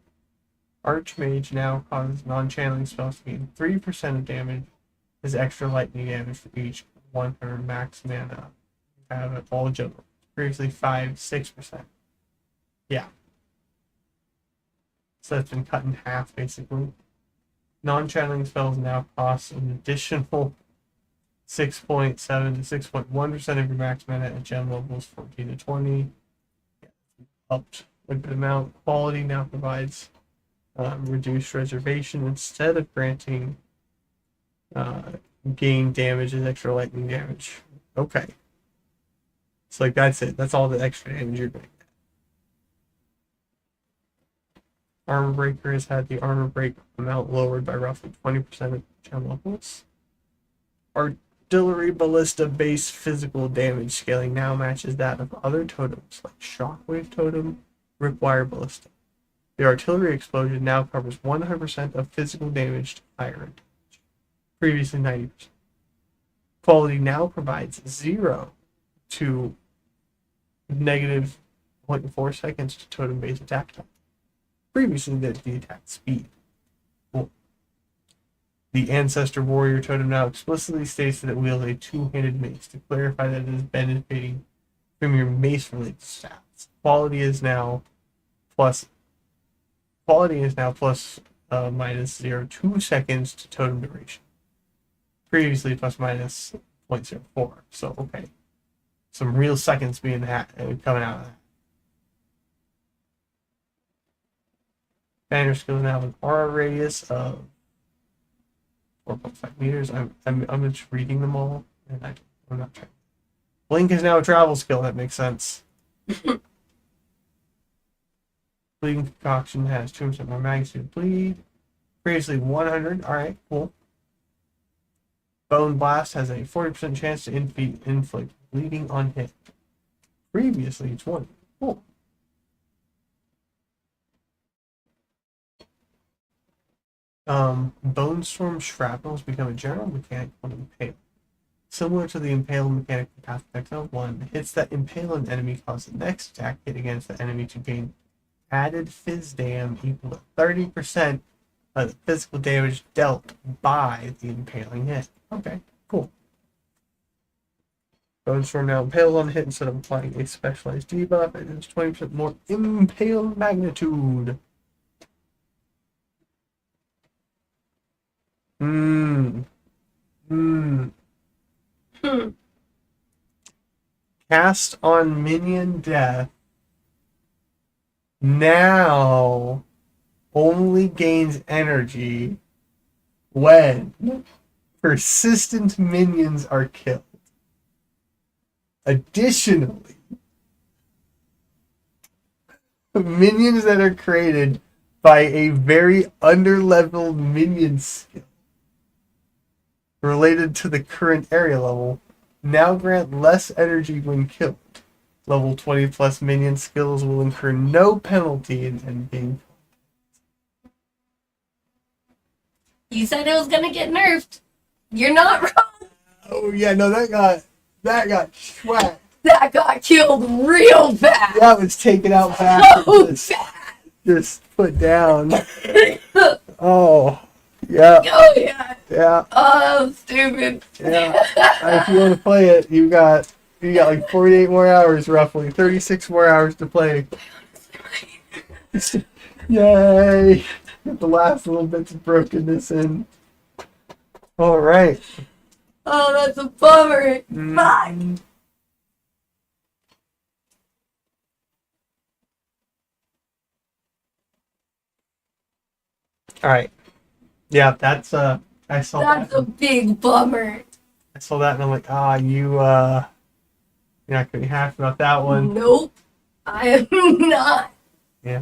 Archmage now causes non-channeling spells to gain 3% of damage as extra lightning damage for each 100 max mana. Have it all general. Previously 6%. Yeah. So that's been cut in half basically. Non-channeling spells now cost an additional 6.7 to 6.1% of your max mana at gem levels 14 to 20. Yeah, upped a good amount. Quality now provides reduced reservation instead of granting gain damage as extra lightning damage. Okay. So like that's it. That's all the extra damage you're going to get. Armor Breaker has had the armor break amount lowered by roughly 20% of gem levels. Artillery ballista base physical damage scaling now matches that of other totems like Shockwave Totem, Ripwire Ballista. The artillery explosion now covers 100% of physical damage to fire damage. Previously 90%. Quality now provides 0 to negative 0.4 seconds to totem base attack time. Previously, the attack speed. Cool. The Ancestor Warrior totem now explicitly states that it wields a two-handed mace to clarify that it is benefiting from your mace-related stats. Quality is now plus minus 0.2 seconds to totem duration. Previously plus minus 0.04. So okay, some real seconds being coming out of that. Banner skill now with an aura radius of 4.5 meters. I'm just reading them all, and I'm not trying. Blink is now a travel skill. That makes sense. Bleeding Concoction has 2% more magnitude bleed. Previously 100. All right, cool. Bone Blast has a 40% chance to inflict bleeding on hit. Previously 20. Cool. Bone Storm Shrapnels become a general mechanic on Impale. Similar to the Impale mechanic in Path of Exile 1, hits that impale an enemy cause the next attack hit against the enemy to gain added Fizz Dam equal to 30% of the physical damage dealt by the impaling hit. Okay, cool. Bone Storm now impales on hit instead of applying a specialized debuff. It is 20% more impale magnitude. Cast on minion death now only gains energy when persistent minions are killed. Additionally, minions that are created by a very underleveled minion skill related to the current area level now grant less energy when killed. Level 20 plus minion skills will incur no penalty in endgame.
You said it was gonna get nerfed. You're not wrong.
Oh yeah, no, that got schwacked.
That got killed real fast.
That was taken out fast.
So
and
fast.
just put down. Oh yeah.
Oh yeah.
Yeah.
Oh, stupid.
Yeah. If you want to play it, you got like 48 more hours, roughly 36 more hours to play. Yay! Get the last little bits of brokenness in. All right.
Oh, that's a bummer. Fuck.
All right. Yeah, that's I saw
That's
that.
a big bummer.
I saw that and I'm like, you're not gonna be happy about that one.
Nope. I am not.
Yeah.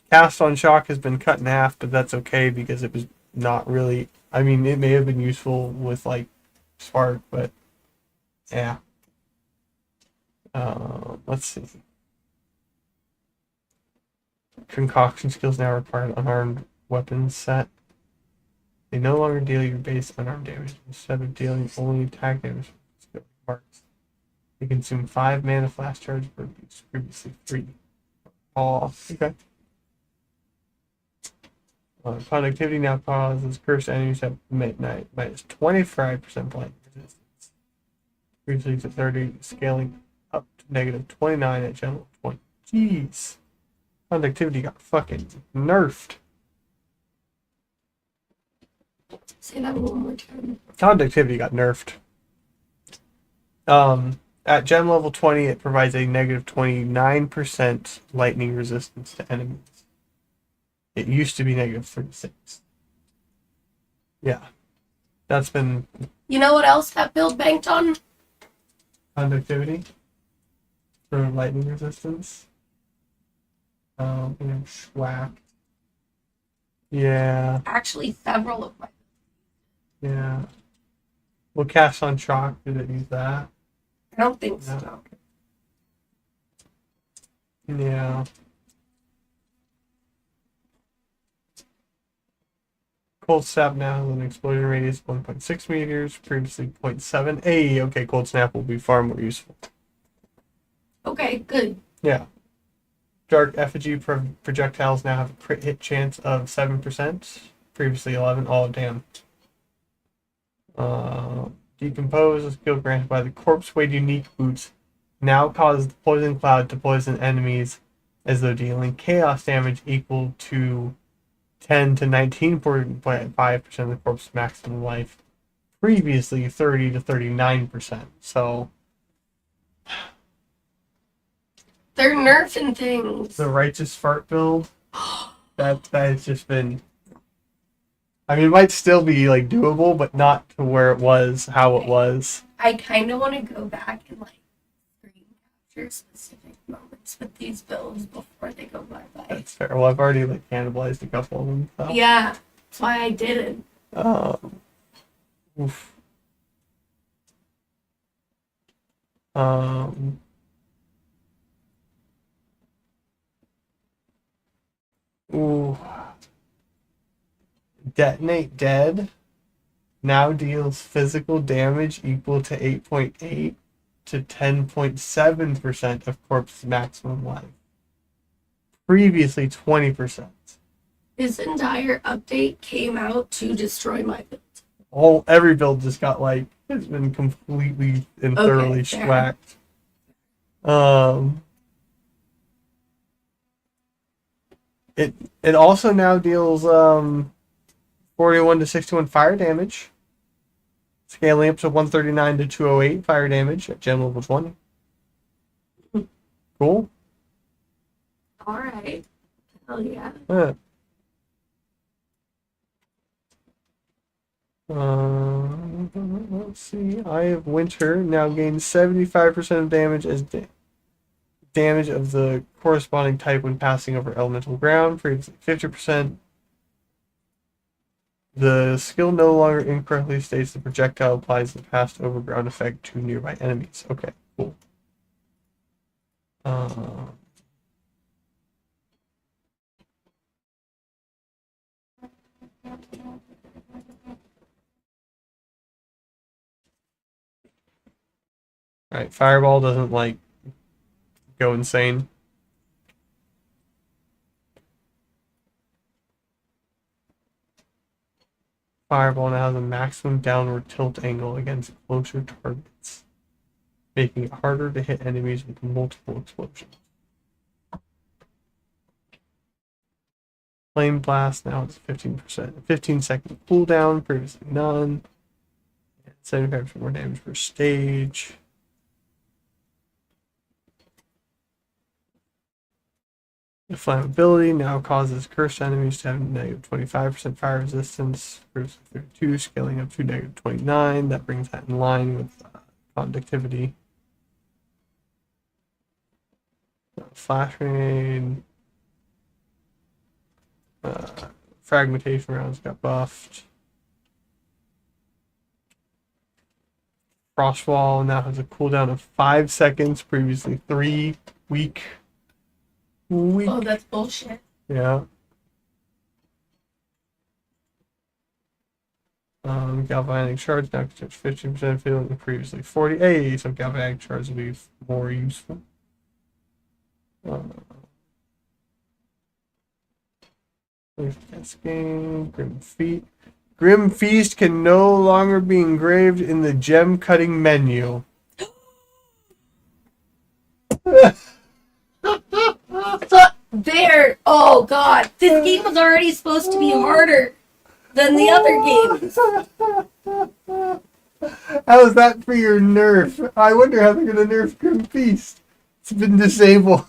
Cast on Shock has been cut in half, but that's okay because it was not really. I mean, it may have been useful with like Spark, but yeah. Let's see. Concoction skills now require an unarmed weapons set. They no longer deal your base unarmed damage. Instead of dealing only attack damage from skill marks, they consume 5 mana flash charge per use, previously 3. Oh, okay. Conductivity now causes cursed enemies at midnight minus 25% blind resistance. Previously to 30, scaling up to negative 29 at general 20. Jeez. Conductivity got fucking nerfed.
Say that one more time.
Conductivity got nerfed. At gem level 20, it provides a negative 29% lightning resistance to enemies. It used to be negative 36. Yeah. That's been
You know what else that build banked on?
conductivity for lightning resistance. Schwack. Yeah.
Actually, several of my.
Yeah. Well, Cast on Shock, did it use that?
I don't think
No.
so.
Yeah. Cold Snap now has an explosion radius of 1.6 meters, previously 0.7. Hey, okay, Cold Snap will be far more useful.
Okay, good.
Yeah. Dark Effigy projectiles now have a crit hit chance of 7%, previously 11. Oh, damn. Decompose, a skill granted by the Corpse Wade unique boots, now causes the Poison Cloud to poison enemies as though dealing chaos damage equal to 10 to 19.5% of the corpse's maximum life, previously 30 to 39%. So
They're nerfing things.
the Righteous Fart build, that has just been. I mean, it might still be like doable, but not to where it was, how it was.
I kind of want to go back and like screen capture specific moments with these builds before they go bye-bye.
That's fair. Well, I've already like cannibalized a couple of them. So.
Yeah, that's why I didn't.
Oof. Um. Ooh. Detonate Dead now deals physical damage equal to 8.8 to 10.7% of corpse's maximum life. Previously 20%.
This entire update came out to destroy my build.
Every build just got like it's been completely and thoroughly schwacked. It also now deals 41 to 61 fire damage, scaling up to 139 to 208 fire damage at gem level 20. Cool.
All right. Hell yeah.
Let's see. Eye of Winter now gains 75% of damage as damage of the corresponding type when passing over elemental ground, previously 50%. The skill no longer incorrectly states the projectile applies the passed over ground effect to nearby enemies. Okay, cool. Alright, Fireball doesn't like go insane. Fireball now has a maximum downward tilt angle against closer targets, making it harder to hit enemies with multiple explosions. Flame Blast now has 15%, 15-second cooldown, previously none. 75% more damage per stage. The flammability now causes cursed enemies to have negative 25% fire resistance, previously 32, scaling up to negative 29. That brings that in line with conductivity. Flash grenade. Fragmentation rounds got buffed. Frostwall now has a cooldown of 5 seconds, previously 3. Weak.
Oh, that's bullshit.
Yeah. Galvanic Shards now can touch 15% field and previously 40. Hey, so Galvanic Shards will be more useful. Grim Feast. Grim Feast can no longer be engraved in the gem cutting menu.
There! Oh god, this game was already supposed to be harder than the other games.
How is that for your nerf? I wonder how they're gonna nerf Grim Feast. It's been disabled.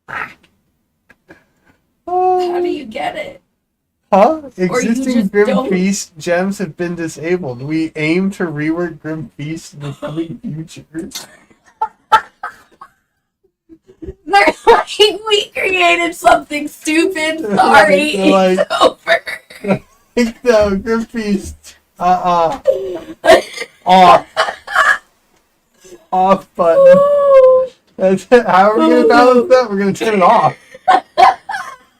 How do you get it?
Huh? Existing Grim
don't.
Feast gems have been disabled. We aim to rework Grim Feast in the coming future.
They're like, we created something stupid. Sorry, it's over.
No, Grim Feast. Off. Off button. That's it. How are we going to balance that? We're going to turn it off.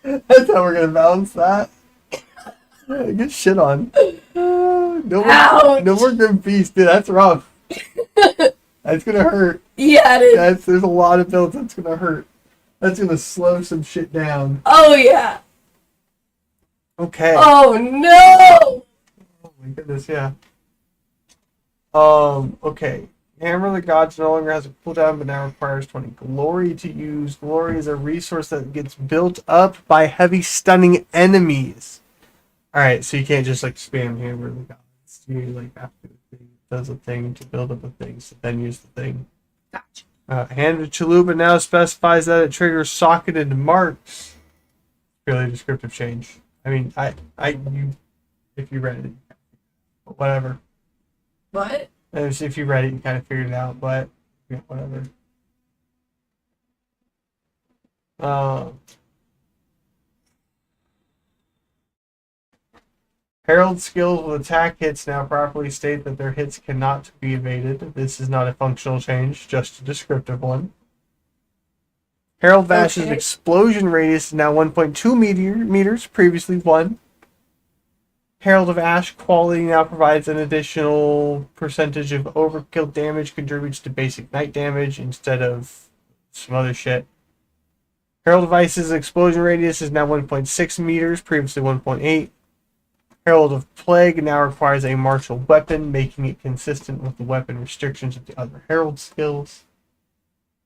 That's how we're going to balance that. Get shit on.
Ouch.
No more Grim Feast, dude. That's rough. That's gonna hurt.
Yeah, it is.
There's a lot of builds that's gonna hurt. That's gonna slow some shit down.
Oh, yeah.
Okay.
Oh, no.
Oh my goodness, yeah. Okay. Hammer of the Gods no longer has a cooldown, but now requires 20 glory to use. Glory is a resource that gets built up by heavy stunning enemies. Alright, so you can't just like spam Hammer of the Gods. You like have to do does a thing to build up a thing, so then use the thing.
Gotcha.
Hand of Chalupa now specifies that it triggers socketed marks. Really descriptive change. I mean, if you read it, whatever.
What?
If you read it, you kind of figured it out, but yeah, whatever. Herald skills with attack hits now properly state that their hits cannot be evaded. This is not a functional change, just a descriptive one. Herald Vash's explosion radius is now 1.2 meters, previously 1. Herald of Ash quality now provides an additional percentage of overkill damage, contributes to basic night damage instead of some other shit. Herald of Ice's explosion radius is now 1.6 meters, previously 1.8. Herald of Plague now requires a martial weapon, making it consistent with the weapon restrictions of the other Herald skills.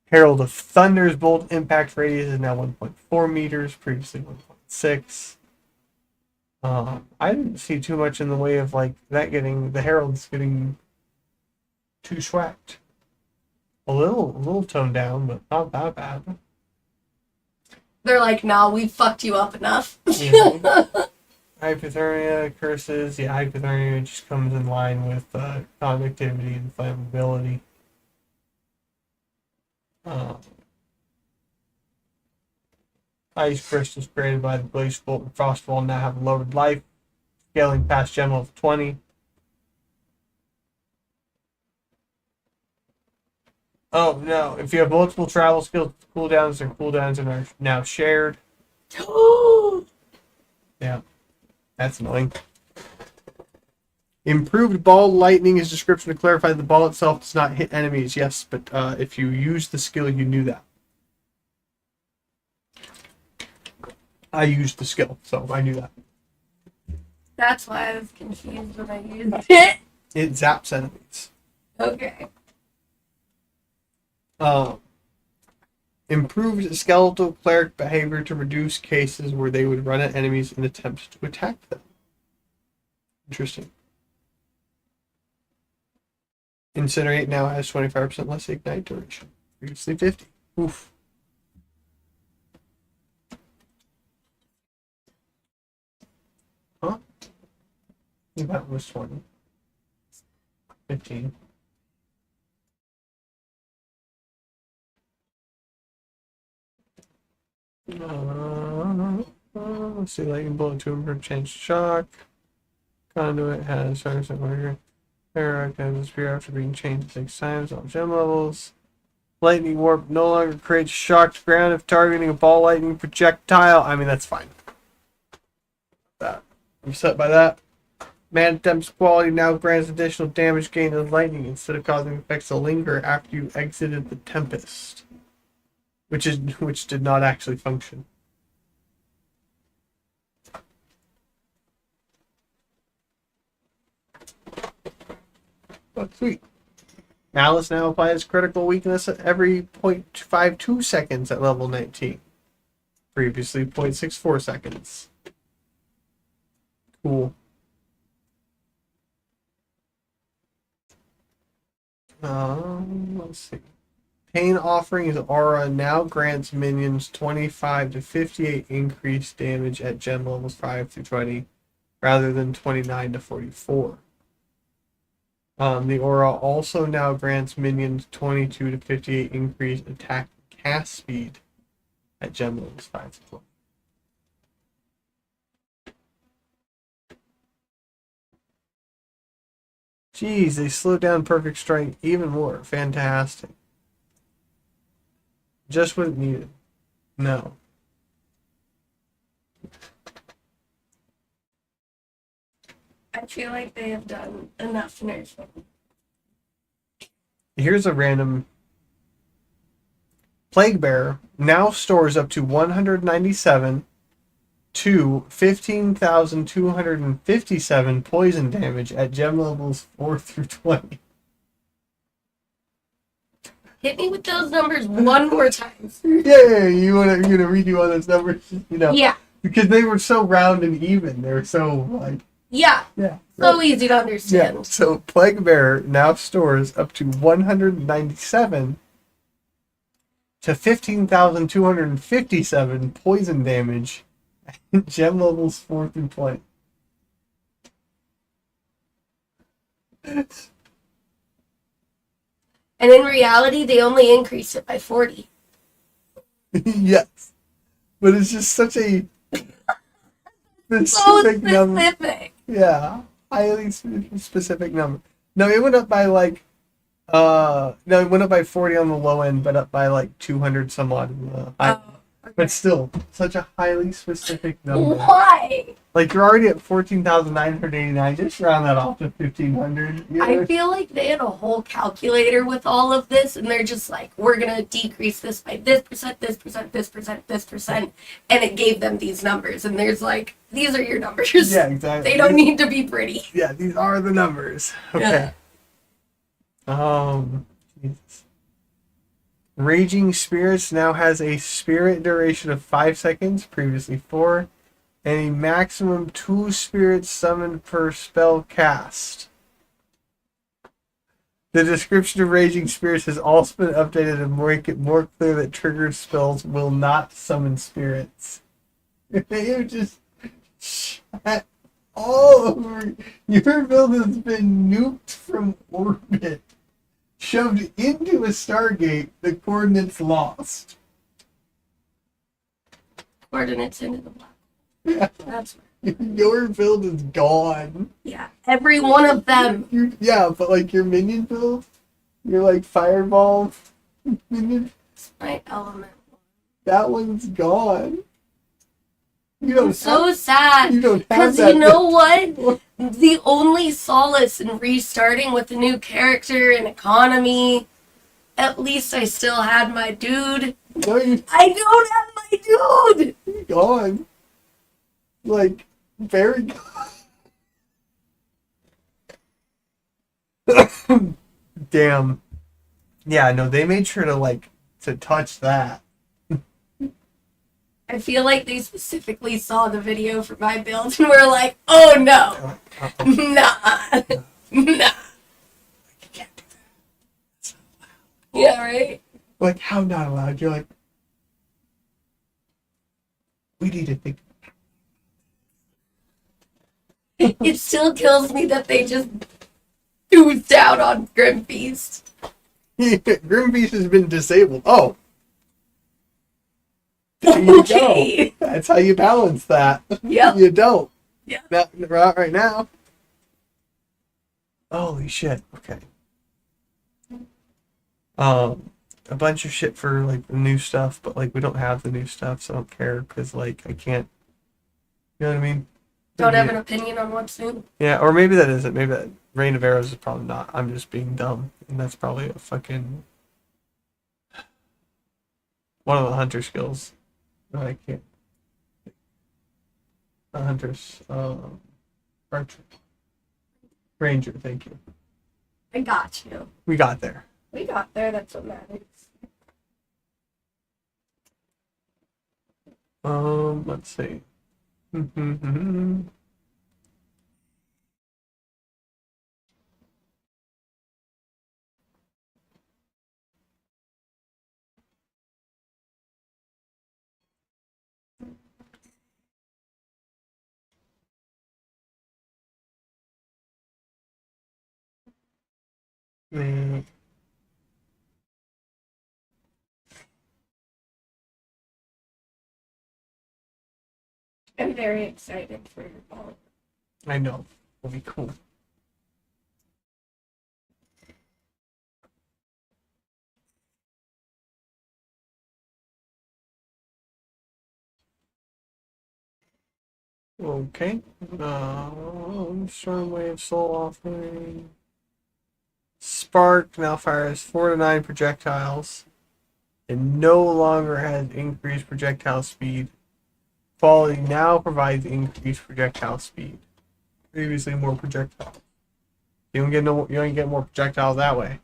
Herald of Thunder's bolt impact radius is now 1.4 meters, previously 1.6. I didn't see too much in the way of like that getting the heralds getting too schwacked. A little toned down, but not that bad.
They're like, no, we fucked you up enough.
Yeah. Hypothermia curses. Yeah, hypothermia just comes in line with conductivity and flammability. Ice crystals created by the Blaze Bolt and Frostball now have lowered life, scaling past gem level 20. Oh no, if you have multiple travel skills, cooldowns are now shared. Yeah, that's annoying. Improved ball lightning is description to clarify the ball itself does not hit enemies. Yes, but if you use the skill, you knew that. I used the skill, so I knew that.
That's why I was confused when I used it.
It zaps enemies.
Okay.
Improved skeletal cleric behavior to reduce cases where they would run at enemies in attempts to attack them. Interesting. Incinerate now has 25% less ignite duration. Previously 50. Oof. Huh? I think that was 20. 15. Let's see, lightning bullet to improve change shock. Conduit has 5% larger. Pararock has a spear after being changed 6 times on gem levels. Lightning warp no longer creates shocked ground if targeting a ball lightning projectile. I mean, that's fine. I'm upset by that. Man Temp's quality now grants additional damage gained as lightning instead of causing effects to linger after you exited the Tempest. Which did not actually function. Oh, sweet. Malice now applies critical weakness at every 0.52 seconds at level 19. Previously 0.64 seconds. Cool. Let's see. Pain Offering's aura now grants minions 25 to 58 increased damage at gem levels 5 through 20, rather than 29 to 44. The aura also now grants minions 22 to 58 increased attack and cast speed at gem levels 5 through 20. Jeez, they slowed down Perfect Strike even more. Fantastic. Just what it needed. No.
I feel like they have done enough nursing.
Here's a random Plague Bear now stores up to 197 to 15,257 poison damage at gem levels 4 through 20.
Hit me with those numbers one more time.
Yeah, you want to redo all those numbers,
Yeah.
because they were so round and even. They were so like
Yeah.
yeah,
So
right.
easy to understand.
Yeah. So Plague Bear now stores up to 197 to 15,257 poison damage at gem levels 4 through 20.
And in reality, they only increased it by 40.
Yes. But it's just such a
So
specific number.
specific.
Yeah. Highly specific number. No, it went up by like no, it went up by 40 on the low end, but up by like 200 some odd on the high end.
Okay.
But still, such a highly specific number.
Why?
Like you're already at 14,989. Just round that off to 1,500.
I feel like they had a whole calculator with all of this, and they're just like, we're gonna decrease this by this percent, this percent, this percent, this percent, and it gave them these numbers. And there's like, these are your numbers.
Yeah, exactly.
They don't need to be pretty.
Yeah, these are the numbers. Okay. Jesus. Raging Spirits now has a spirit duration of 5 seconds, previously 4, and a maximum 2 spirits summoned per spell cast. The description of Raging Spirits has also been updated to make it more clear that triggered spells will not summon spirits. You just shot all over. Your build has been nuked from orbit. Shoved into a Stargate, the coordinates lost.
Coordinates into the black.
Yeah.
That's
Your build is gone.
yeah. Every one of them.
Yeah, but like your minion build, your like fireball minion,
It's my element.
that one's gone. You
I'm
don't
so sad.
you don't have
Because
that.
you know what? The only solace in restarting with a new character and economy, at least I still had my dude.
No, you're
I don't have my dude!
gone. Like, very gone. Damn. Yeah, no, they made sure to touch that.
I feel like they specifically saw the video for my build and were like, oh no! Nah. Nah.
You can't do that.
Yeah, right?
Like, how not allowed? You're like, we need to think.
It still kills me that they just oozed out on Grim Feast.
Grim Beast has been disabled. Oh. There you
Okay.
go. That's how you balance that.
Yep.
You don't.
Yeah.
Not right now. Holy shit. Okay. A bunch of shit for like the new stuff, but like we don't have the new stuff, so I don't care because like I can't. You know what I mean?
Don't have an opinion on what's new.
Yeah, or maybe that isn't. Maybe that Rain of Arrows is probably not. I'm just being dumb, and that's probably a fucking one of the hunter skills. No, I can't. Hunters, archer, ranger. Thank you.
I got you.
We got there.
We got there, that's what matters.
Let's see. Mm,
I'm very excited for all.
I know. It'll be cool. Okay. Stormwave, Soul Offering. Spark now fires 4 to 9 projectiles. It no longer has increased projectile speed. Quality now provides increased projectile speed. Previously more projectiles. You don't get more projectiles that way.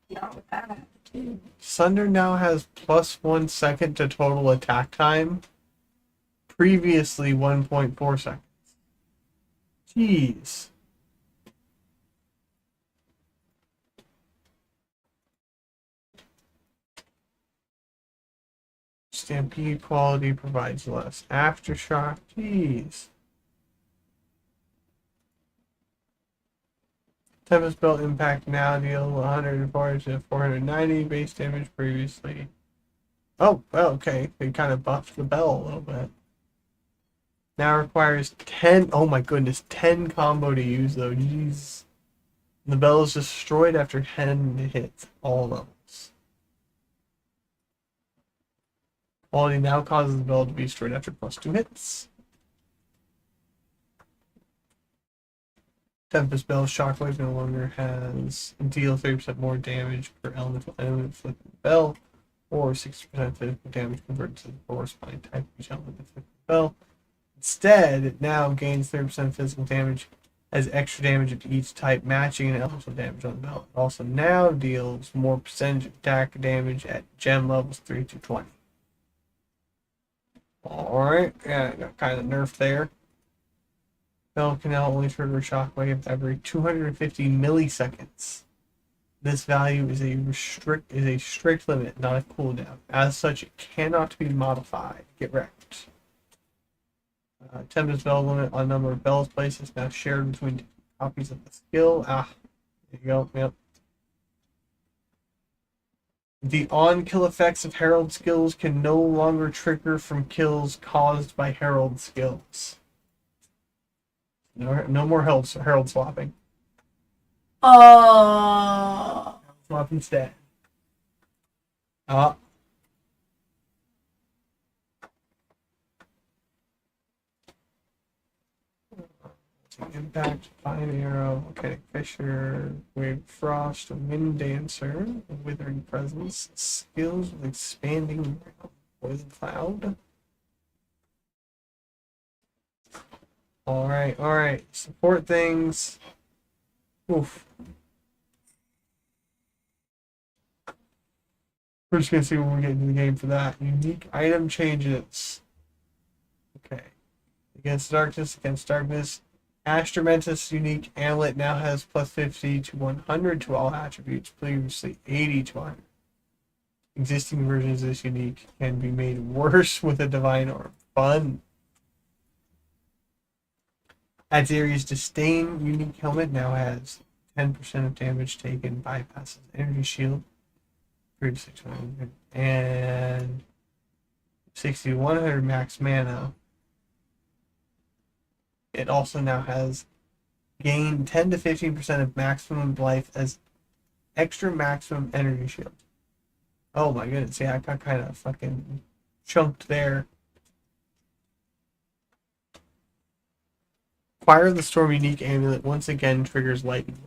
Not with that attitude.
Sunder now has plus 1 second to total attack time. Previously 1.4 seconds. Jeez. Stampede quality provides less aftershock. Jeez. Tempest Belt impact now deal 140 to 490 base damage previously. Oh, well, okay. They kind of buffed the bell a little bit. Now requires 10. Oh my goodness, 10 combo to use though. Jeez. The bell is destroyed after 10 hits, all levels. Quality now causes the bell to be destroyed after plus 2 hits. Tempest Bell Shockwave no longer has deal 30% more damage per elemental enemy inflicted bell, or 60% physical damage converted to the corresponding type of each element inflicted bell. Instead, it now gains 30% physical damage as extra damage of each type, matching an elemental damage on the bell. It also now deals more percentage attack damage at gem levels 3 to 20. Alright, yeah, got kind of nerfed there. Bell can now only trigger shockwave every 250 milliseconds. This value is a strict limit, not a cooldown. As such, it cannot be modified. Get wrecked. Tempest Bell limit on number of bells placed is now shared between copies of the skill. There you go. Yep. The on-kill effects of Herald skills can no longer trigger from kills caused by Herald skills. No more Herald swapping. Swap instead. Impact, Fine Arrow, Volcanic Fissure, Wave Frost, Wind Dancer, Withering Presence, Skills with Expanding Realm, Poison Cloud. Alright. Support things. Oof. We're just gonna see when we get into the game for that. Unique item changes. Okay. Against darkness. Astromentus unique amulet now has plus 50 to 100 to all attributes, previously 80 to 100. Existing versions of this unique can be made worse with a divine orb. Fun. Adziri's Disdain unique helmet now has 10% of damage taken, bypasses energy shield, previously 200, and 60 to 100 max mana. It also now has gained 10 to 15% of maximum life as extra maximum energy shield. Oh my goodness, yeah, I got kind of fucking chunked there. Fire of the Storm unique amulet once again triggers lightning.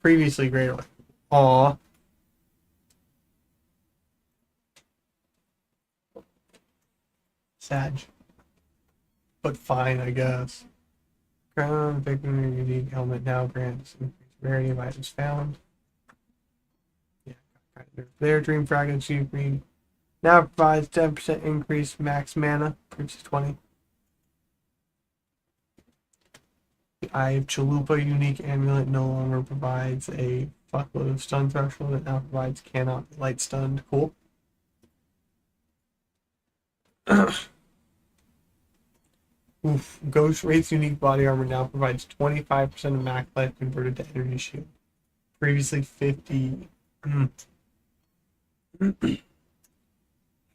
Previously greater light. Aww. Sad. But fine, I guess. Crown Victim unique helmet now grants increased rarity of items found. Yeah, kind of there. Dream Fragments unique now provides 10% increased max mana, previously 20. The Eye of Chalupa unique amulet no longer provides a fuckload of stun threshold. It now provides cannot be light stunned. Cool. Oof. Ghost Wraith's unique body armor now provides 25% of max life converted to energy shield. Previously 50.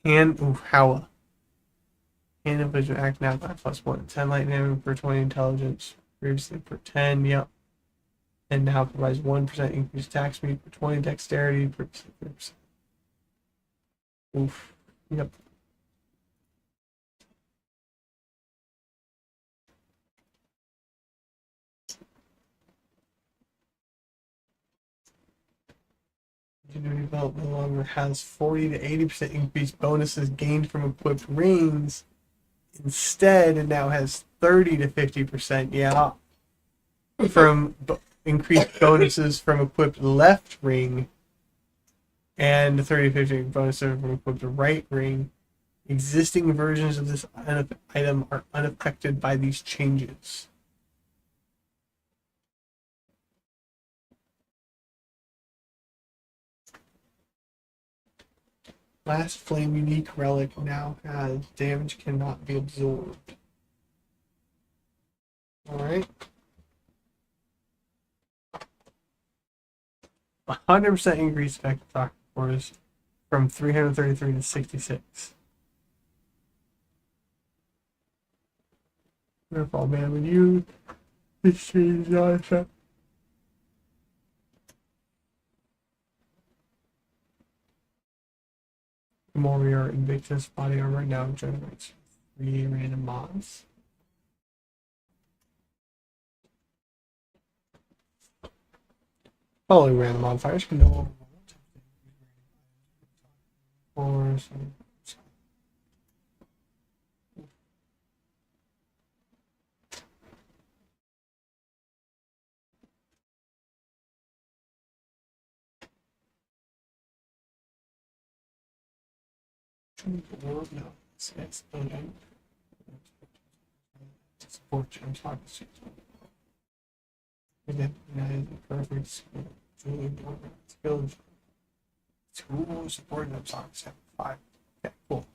Howa. Hand of Vision Act now by plus 1. 10 light damage per 20 intelligence. Previously per 10. Yep. And now provides 1% increased attack speed per 20 dexterity. Previously 30%. Oof. Yep. Continuing development no longer has 40 to 80% increased bonuses gained from equipped rings. Instead, it now has 30 to 50%, yeah, from increased bonuses from equipped left ring and 30 to 50 bonuses from equipped right ring. Existing versions of this item are unaffected by these changes. Last Flame unique relic now has damage cannot be absorbed. Alright. 100% increased effective attack force from 333 to 66. Wonderful, man. When you exchange the more we are Invictus body armor right now generates 3 random mods. Following random modifiers can no longer or some no, it's support terms obviously. Again, perfect skill tool support and songs 5. Okay, cool.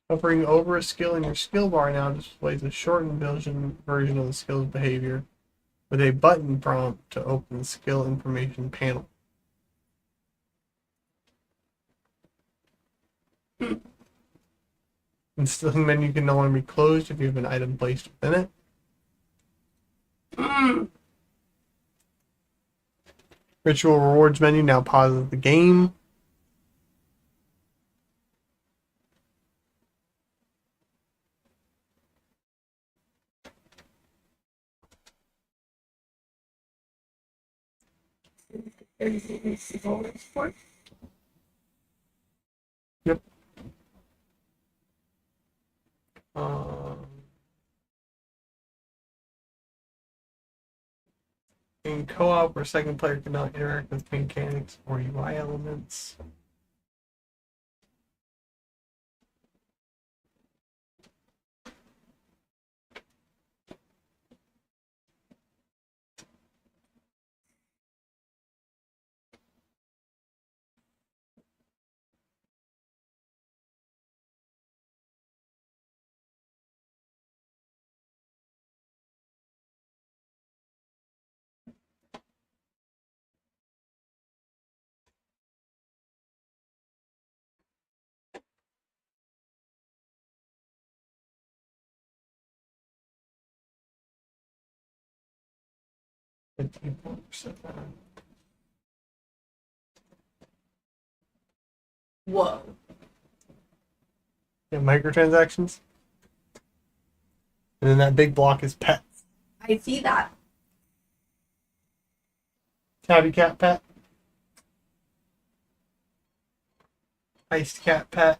Hovering over a skill in your skill bar now displays a shortened version of the skill's behavior with a button prompt to open the skill information panel. Instilling menu can no longer be closed if you have an item placed within it. Ritual rewards menu now pauses the game. Yep. In co-op, where second player cannot interact with mechanics or UI elements.
Whoa.
Yeah, microtransactions. And then that big block is pets.
I see that.
Tabby cat pet. Iced cat pet.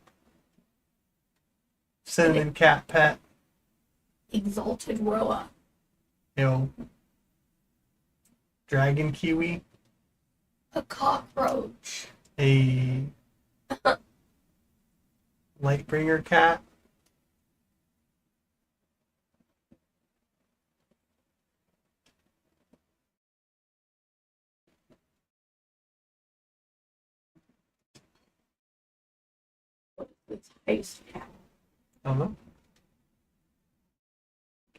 Cinnamon cat pet.
Exalted Roa.
Dragon kiwi.
A cockroach.
A Lightbringer cat.
It's Heist Cat.
I don't know.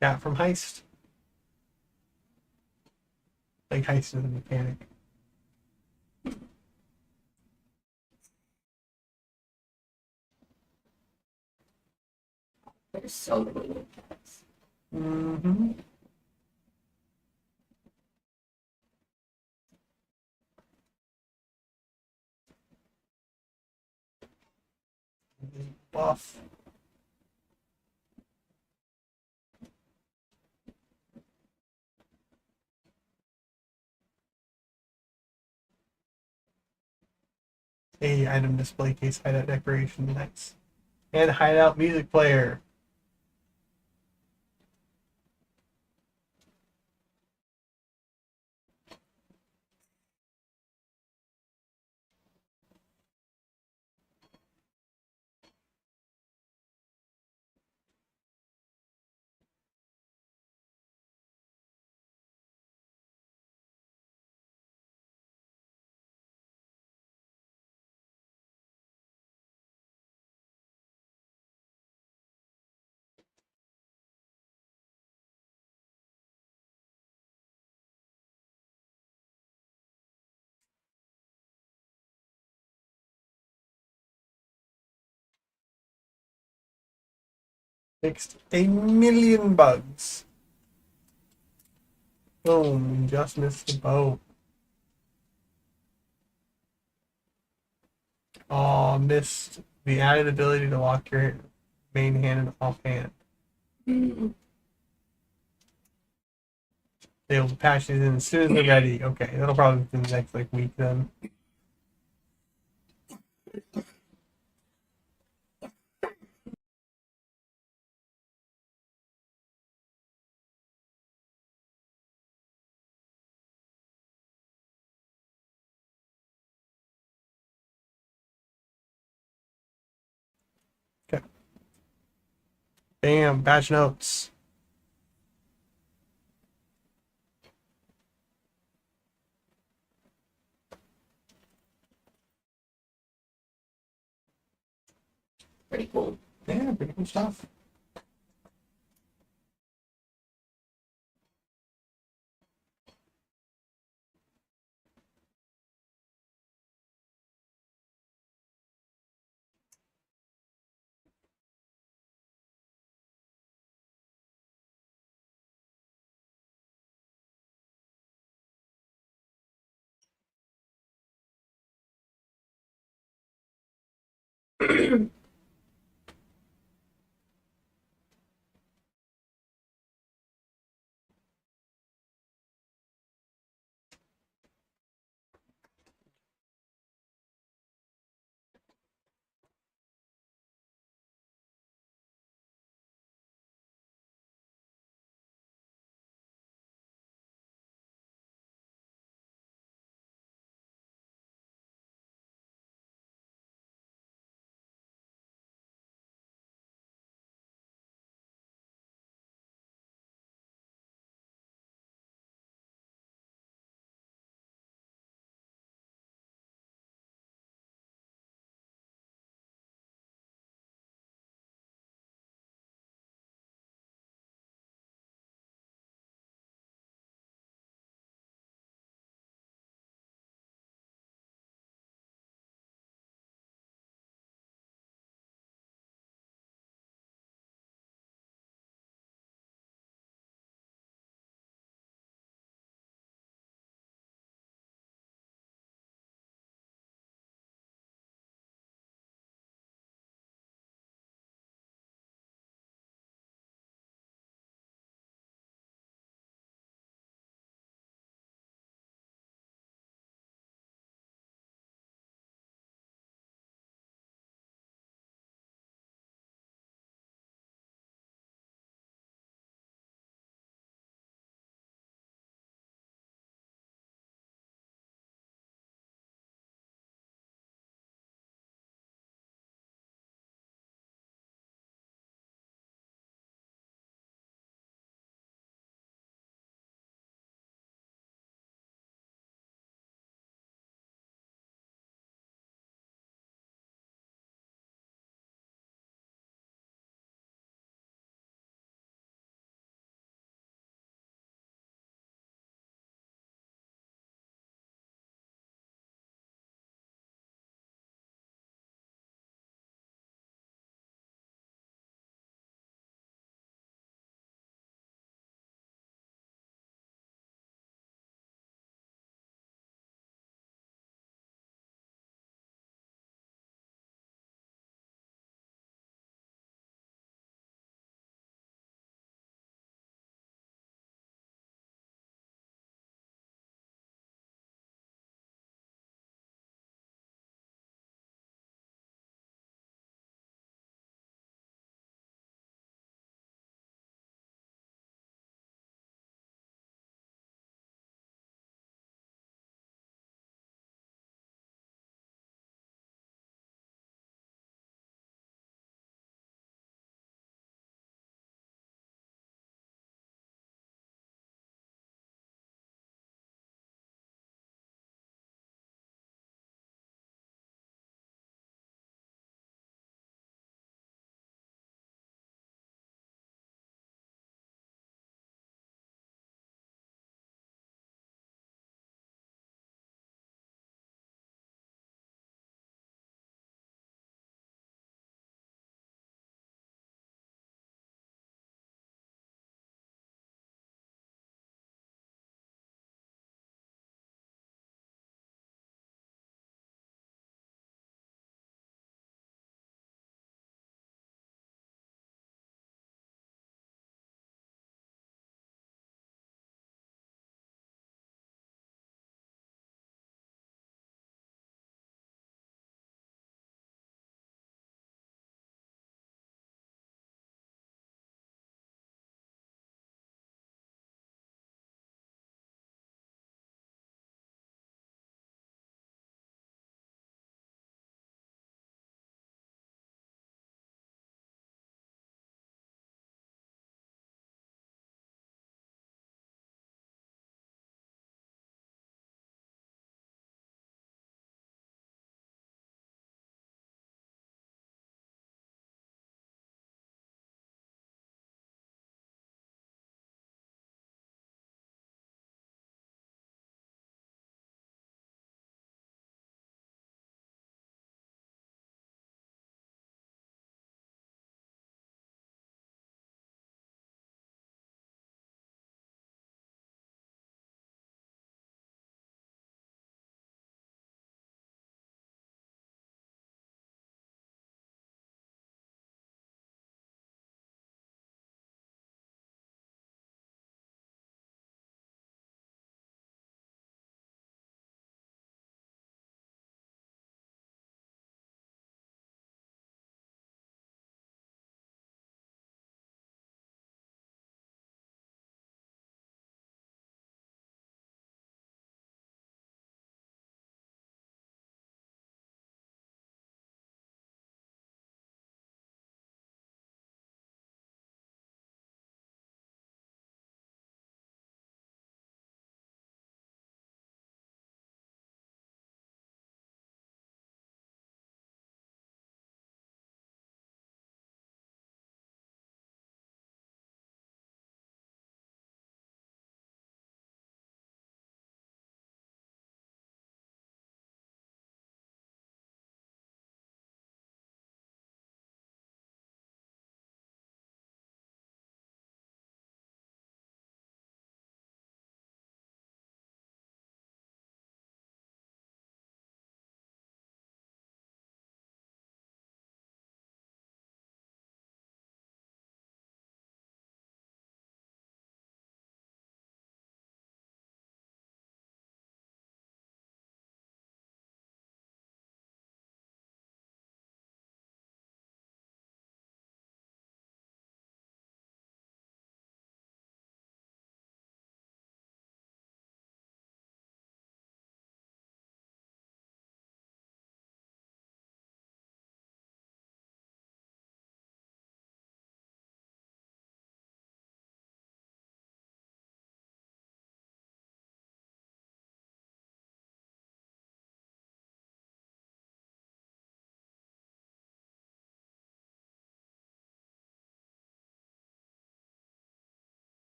Cat from Heist. Like Heist is a mechanic.
There's so many new cats.
Mm-hmm. Buff. A item display case hideout decoration, nice. And hideout music player. Fixed 1,000,000 bugs. Boom, just missed the boat. Oh, missed the added ability to lock your main hand and offhand. They will patch these in as soon as they're ready. Okay, that'll probably be the next week then. Okay. Bam, patch notes.
Pretty cool.
Yeah, pretty good stuff.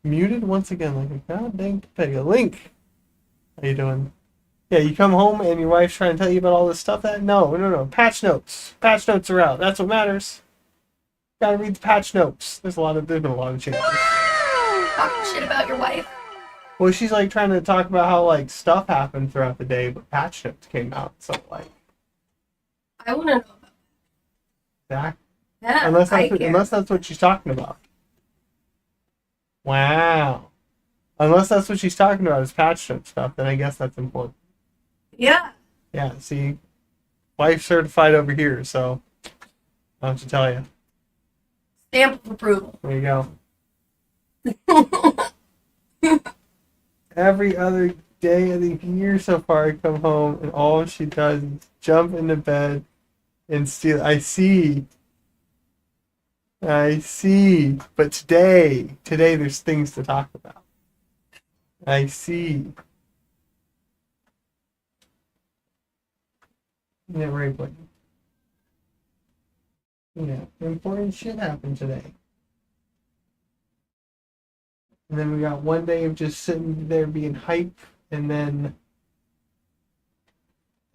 Muted once again like a goddamn petty. Link, how you doing? Yeah, you come home and your wife's trying to tell you about all this stuff. That no. Patch notes. Patch notes are out. That's what matters. Gotta read the patch notes. There's been a lot of changes.
Talking shit about your wife.
Well, she's like trying to talk about how like stuff happened throughout the day, but patch notes came out. So like
I want to know about
that.
that.
Unless that's what she's talking about. Wow. Unless that's what she's talking about is patch note stuff, then I guess that's important.
Yeah.
Yeah. See, wife certified over here. So I don't have to tell you.
Stamp of approval.
There you go. Every other day of the year so far, I come home and all she does is jump into bed and steal. I see. But today there's things to talk about. I see. Yeah, right, buddy. Yeah, important shit happened today. And then we got one day of just sitting there being hype, and then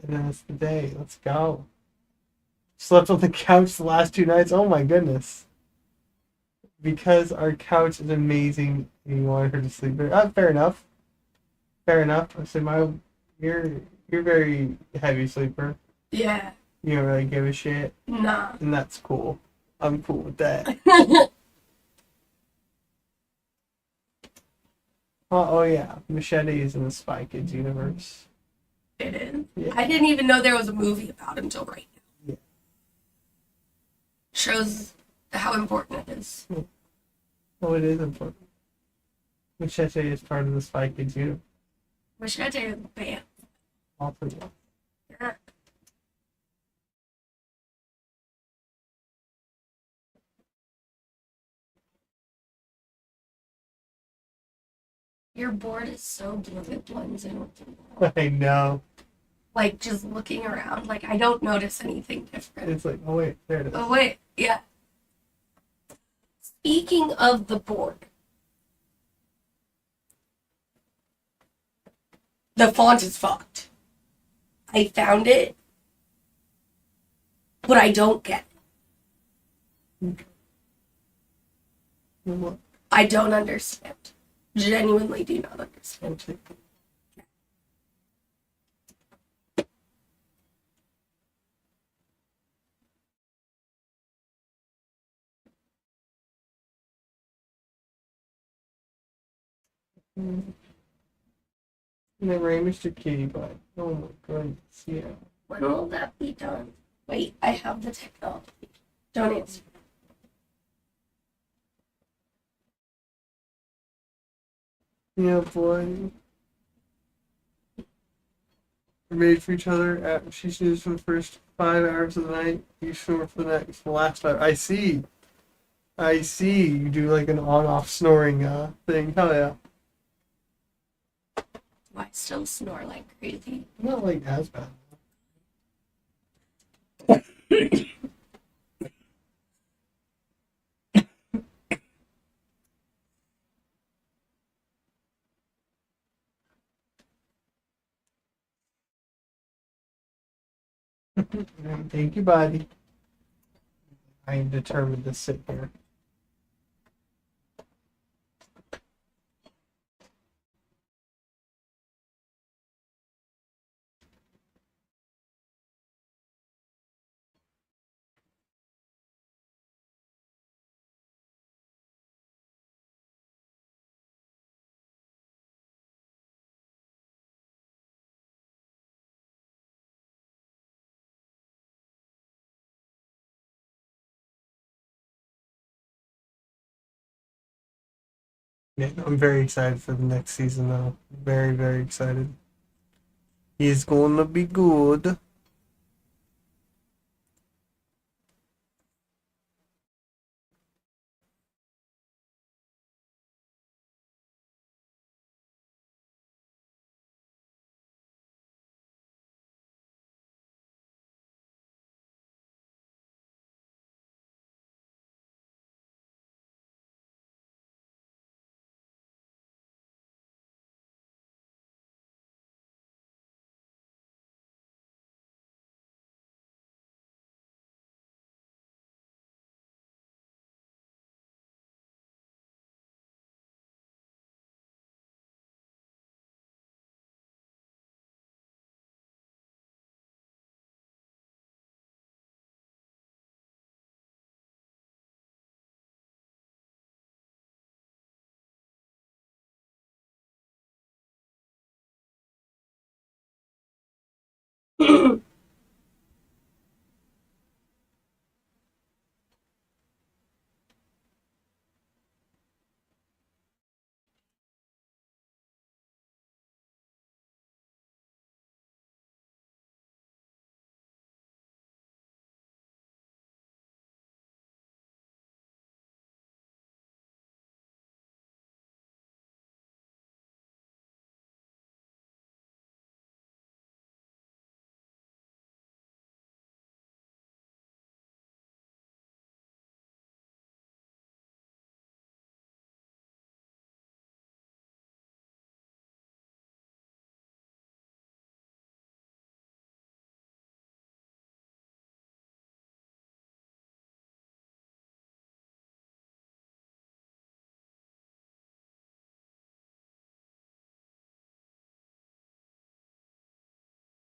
it's the day. Let's go. Slept on the couch the last 2 nights. Oh my goodness. Because our couch is amazing and you wanted her to sleep there. Fair enough. Fair enough. I said you're very heavy sleeper.
Yeah.
You don't really give a shit.
Nah.
And that's cool. I'm cool with that. Oh yeah. Machete is in the Spy Kids universe.
It is.
Yeah.
I didn't even know there was a movie about him until right now.
Yeah.
Shows how important it is.
Oh, it is important. Machete is part of the Spy Kids universe.
Machete is a band.
All three.
Yeah. Your board is so blue it blends in with the wall.
I know.
Like just looking around, like I don't notice anything different.
It's like, oh wait, there it is.
Oh wait, yeah. Speaking of the board, the font is fucked. I found it, but I don't get it.
Okay. What?
I don't understand. Genuinely do not understand.
I'll take it. Never a Mr. Kitty Pie. Oh my goodness, yeah.
When will that be done? Wait, I have the technology. Don't answer.
Yeah, boy. We're made for each other. She snooze for the first 5 hours of the night. You snore for the last 5. I see. You do like an on-off snoring thing. Hell yeah.
I still snore like crazy.
Not like as bad. Thank you, buddy. I am determined to sit here. Yeah, I'm very excited for the next season, though. Very, very excited. He's gonna be good.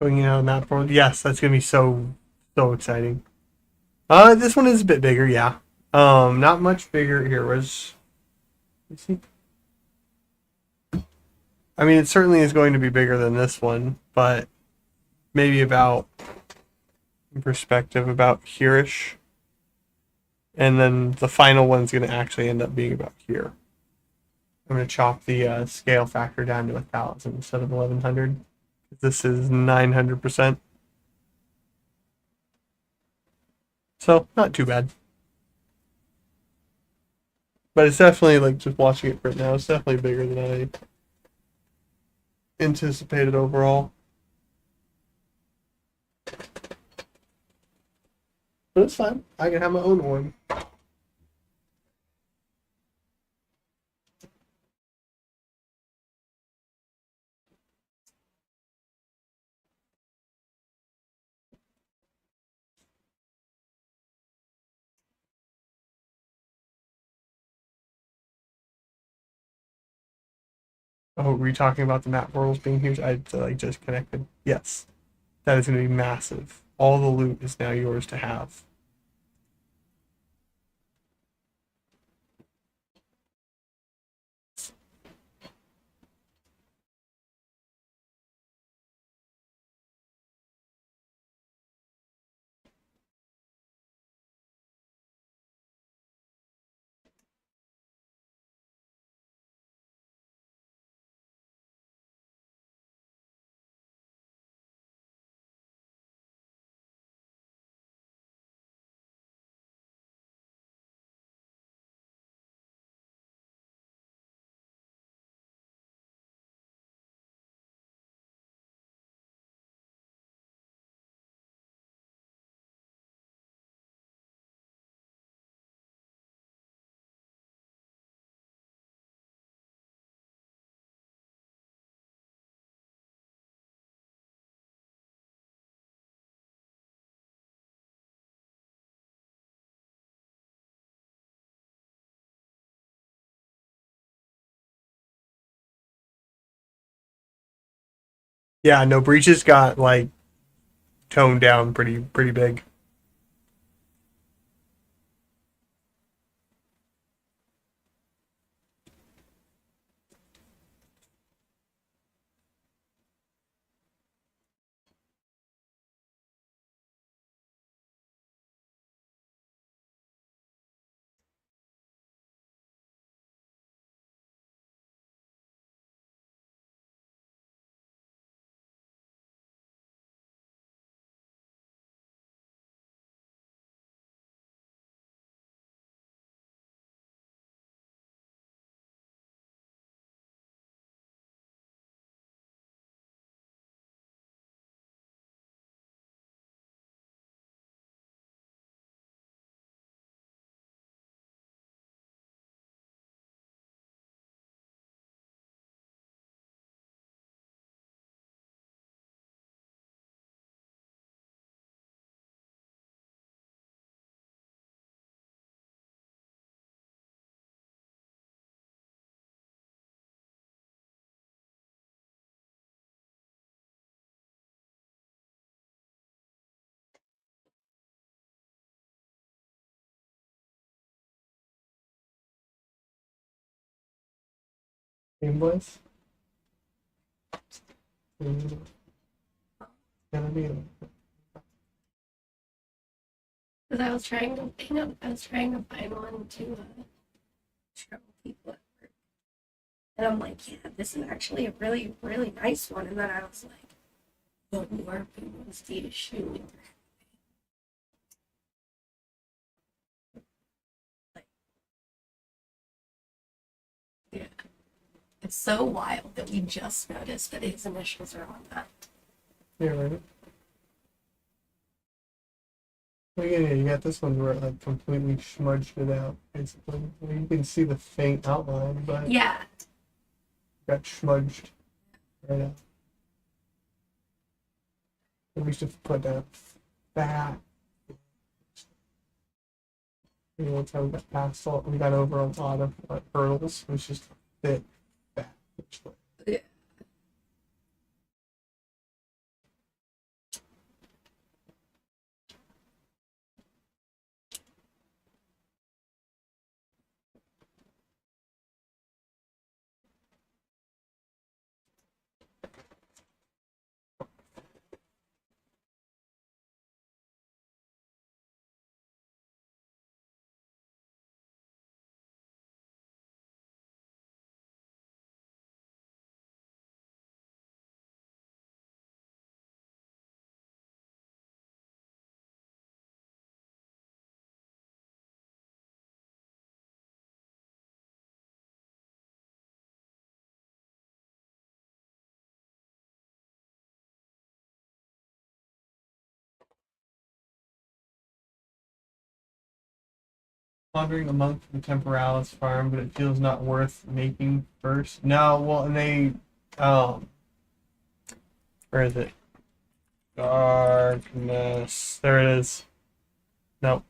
Going out on that board. Yes, that's gonna be so exciting. This one is a bit bigger, yeah. Not much bigger. Here was. Let's see. I mean, it certainly is going to be bigger than this one, but maybe about, in perspective, about here-ish. And then the final one's going to actually end up being about here. I'm going to chop the scale factor down to 1,000 instead of 1,100. This is 900%. So, not too bad. But it's definitely, like, just watching it right now, it's definitely bigger than I anticipated overall. But it's fine. I can have my own one. Oh, were you talking about the map worlds being huge? I like just connected. Yes, that is going to be massive. All the loot is now yours to have. Yeah, no, breaches got like toned down pretty big. Game Boys. Gonna be.
Because I was trying to, I was trying to find one to show people at work, and I'm like, yeah, this is actually a really nice one. And then I was like, what more people see to shoot? Like, yeah, it's so wild that we just noticed that his initials are on that.
Yeah, right. Well, yeah, you got this one where it like completely smudged it out. Basically, I mean, you can see the faint outline, but
Yeah,
it got smudged right out. And we should put that fat. You know, once we got past all, we got over a lot of hurdles. It was just thick, fat.
yeah.
Wandering amongst the temporalis farm, but it feels not worth making first. No, well, and they, where is it? Darkness. There it is. Nope.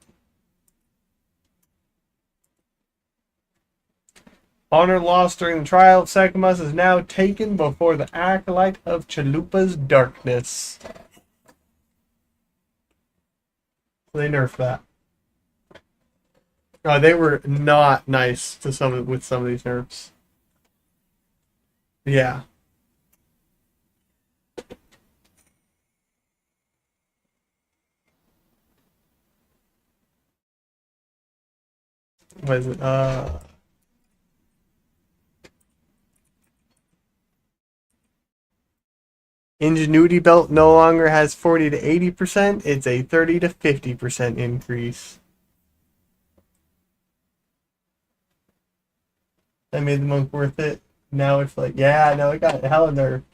Honor lost during the trial of Secamus is now taken before the acolyte of Chalupa's darkness. They nerfed that. They were not nice to with some of these nerfs. Yeah. What is it? Ingenuity belt no longer has 40 to 80%. It's a 30 to 50% increase. That made the monk worth it. Now it's like, yeah, no, it got hella nerfed.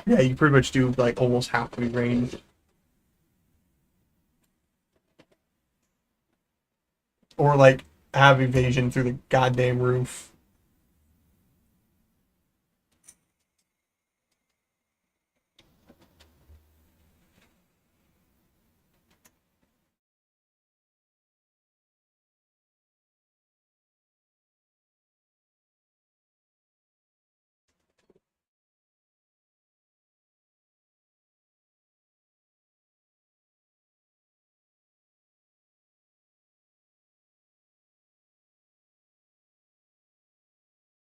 Yeah, you pretty much do like almost half to be ranged. Or like have evasion through the goddamn roof.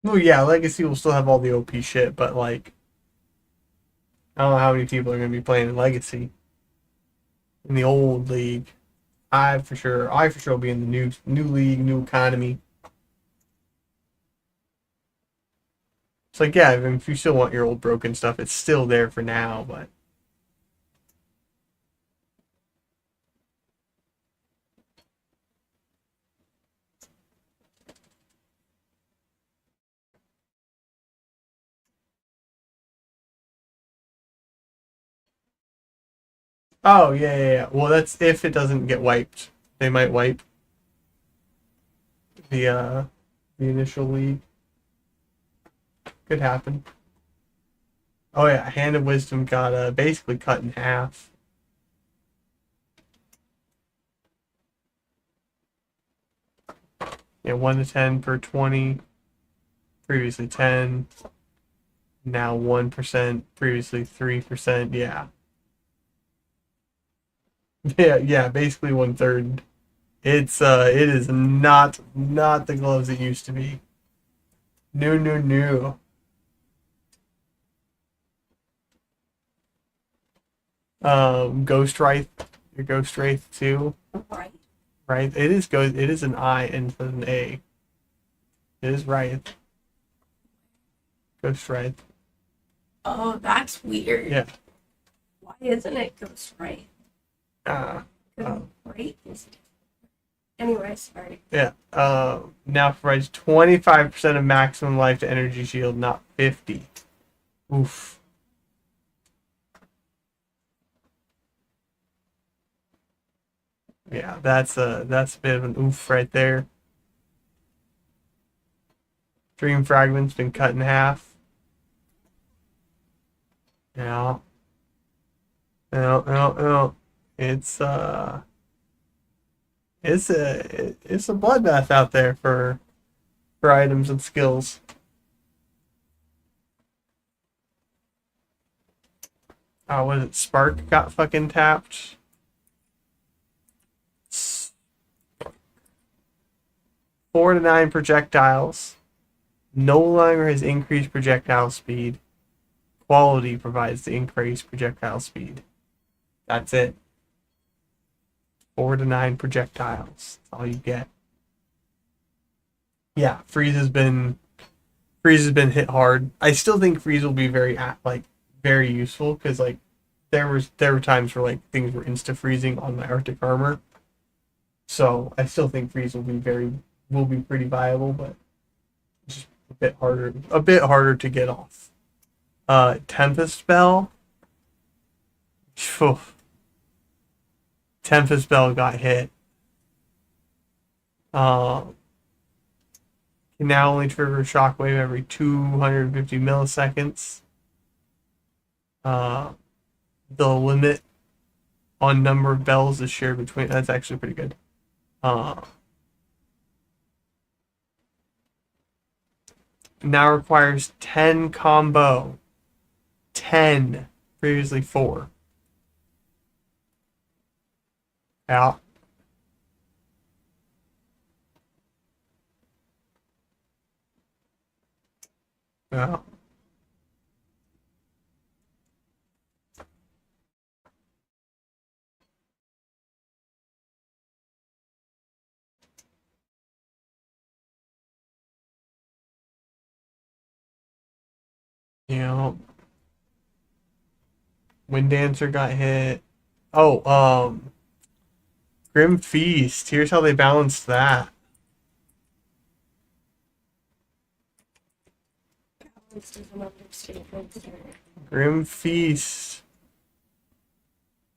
Well, yeah, Legacy will still have all the OP shit, but like, I don't know how many people are going to be playing in Legacy. In the old league, I for sure will be in the new league, new economy. It's like, yeah, I mean, if you still want your old broken stuff, it's still there for now, but. Oh, yeah, yeah, yeah. Well, that's if it doesn't get wiped. They might wipe the initial league. Could happen. Oh yeah, Hand of Wisdom got basically cut in half. Yeah, 1 to 10 per 20. Previously 10. Now 1%. Previously 3%. Yeah. Yeah, basically 1/3. It is not the gloves it used to be. No, no, no. Ghost Wraith, your Ghost Wraith too.
Right.
Right. It is an I and an A. It is Wraith. Ghost Wraith.
Oh, that's weird.
Yeah.
Why isn't it Ghost Right? Right? Anyway, sorry.
Yeah. Now provides 25% of maximum life to energy shield, not 50. Oof. Yeah, that's a bit of an oof right there. Dream Fragment's been cut in half. Yeah. No, no, no. It's a bloodbath out there for items and skills. Was it Spark got fucking tapped? 4 to 9 projectiles. No longer has increased projectile speed. Quality provides the increased projectile speed. That's it. 4 to 9 projectiles. That's all you get. Yeah, Freeze has been hit hard. I still think Freeze will be very useful because like there were times where like things were insta freezing on my Arctic armor. So I still think Freeze will be pretty viable, but just a bit harder to get off. Tempest Spell. Tempest Bell got hit. Can now only trigger Shockwave every 250 milliseconds. The limit on number of bells is shared between. That's actually pretty good. Now requires 10 combo. 10. Previously 4. Yeah. Yeah. You know, Wind Dancer got hit. Oh, Grim Feast. Here's how they balanced that. Grim Feast.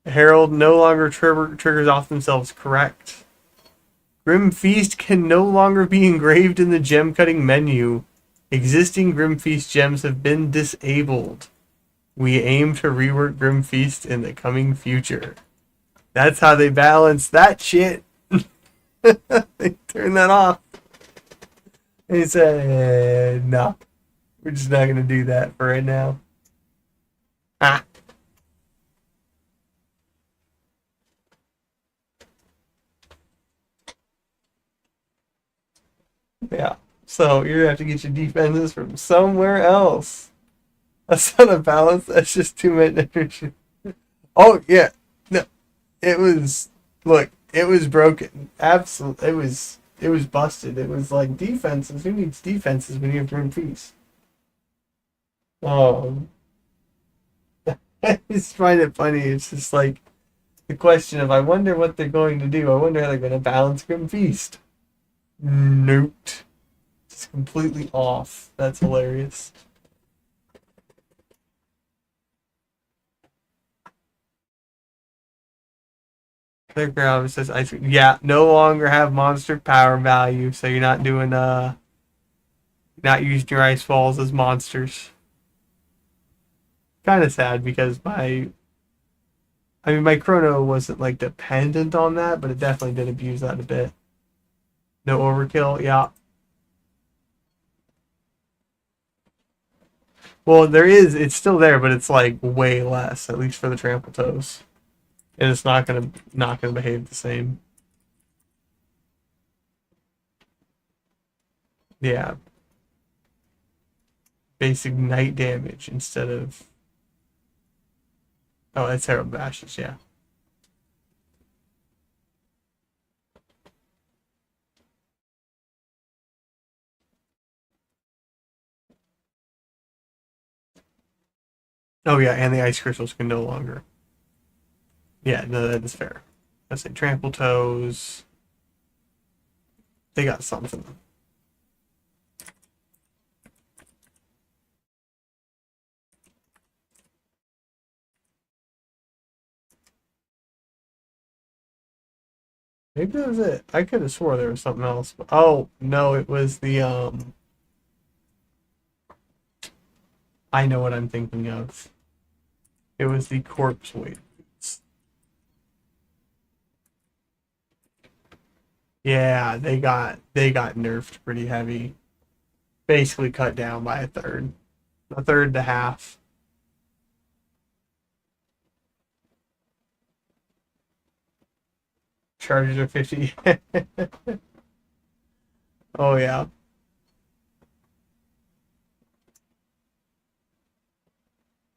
Herald no longer triggers off themselves. Correct. Grim Feast can no longer be engraved in the gem cutting menu. Existing Grim Feast gems have been disabled. We aim to rework Grim Feast in the coming future. That's how they balance that shit. They turn that off. They said, no, we're just not going to do that for right now. Ah. Yeah. So you're going to have to get your defenses from somewhere else. That's not a balance. That's just too much energy. Oh, yeah. No. It was, look, it was broken. Absolutely. It was busted. It was like defenses. Who needs defenses when you have Grim Feast? Um, I just find it funny. It's just like the question of, I wonder what they're going to do. I wonder how they're going to balance Grim Feast. Nope. It's completely off. That's hilarious. Clear Ground says, yeah, no longer have monster power value, so you're not doing, not using your ice balls as monsters. Kind of sad because my chrono wasn't like dependent on that, but it definitely did abuse that a bit. No overkill, yeah. Well, it's still there, but it's like way less, at least for the trample toes. And it's not gonna behave the same. Yeah. Basic night damage instead of, oh, it's Herald Bashes, yeah. Oh yeah, and the ice crystals can no longer. Yeah, no, that is fair. I say trample toes. They got something. Maybe that was it. I could have swore there was something else. Oh no, it was the I know what I'm thinking of. It was the corpse weight boots. Yeah, they got nerfed pretty heavy. Basically cut down by a third to half. Charges are 50. Oh yeah.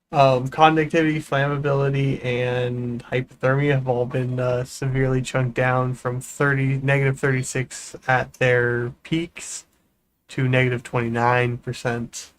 Conductivity, flammability, and hypothermia have all been severely chunked down from -36 at their peaks to -29%.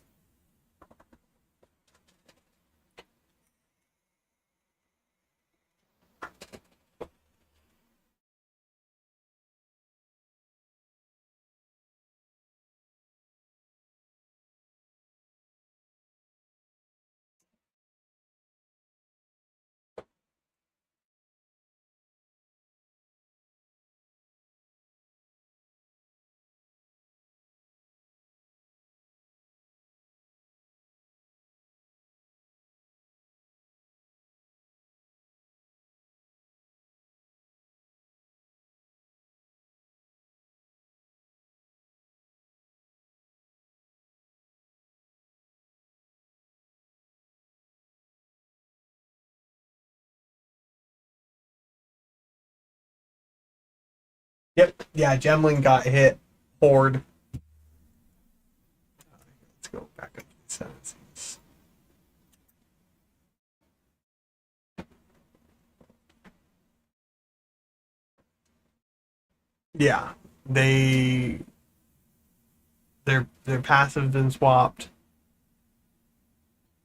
Yep. Yeah, Gemling got hit. Horde. Let's go back up to the sentences. Yeah. They their passive been swapped.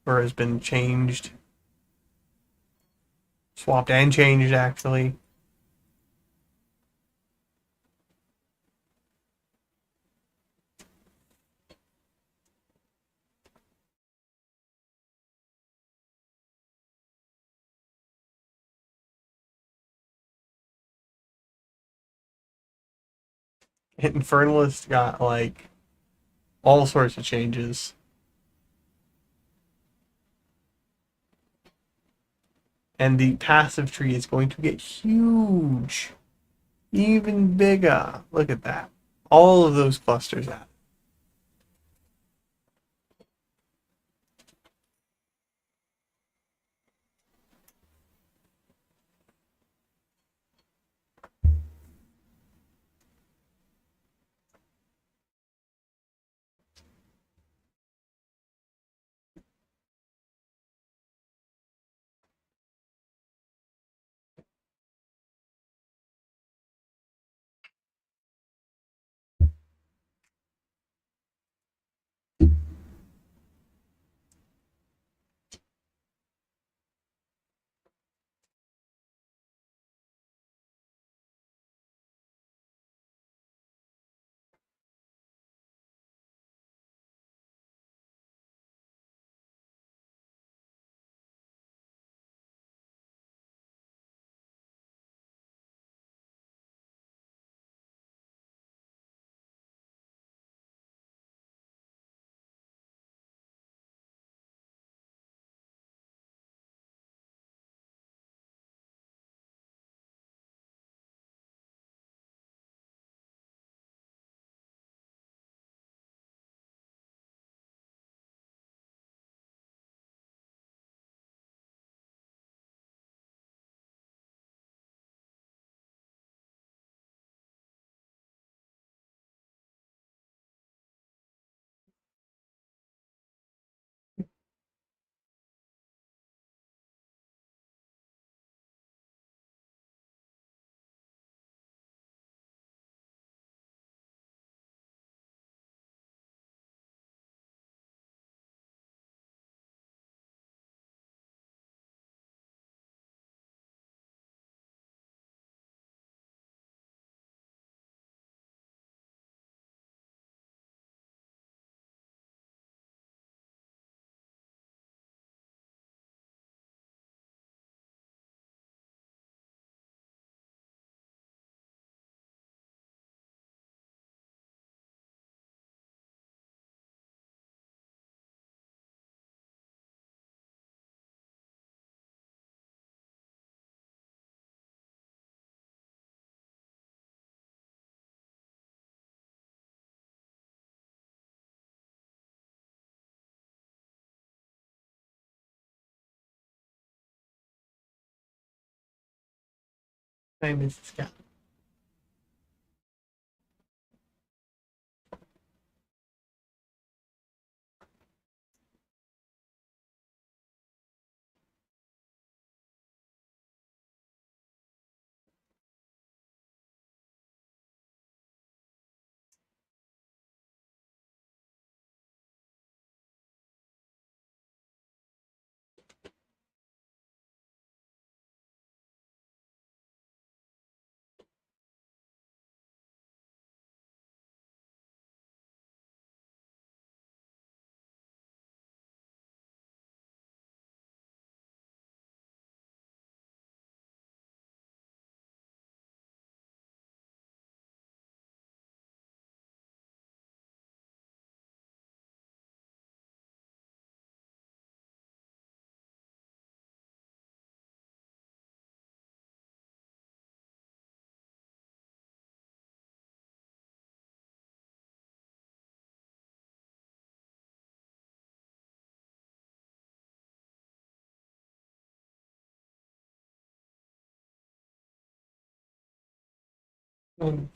Or has been changed. Swapped and changed actually. Infernalist got like all sorts of changes. And the passive tree is going to get huge. Even bigger. Look at that. All of those clusters added. Name is Scout. Okay.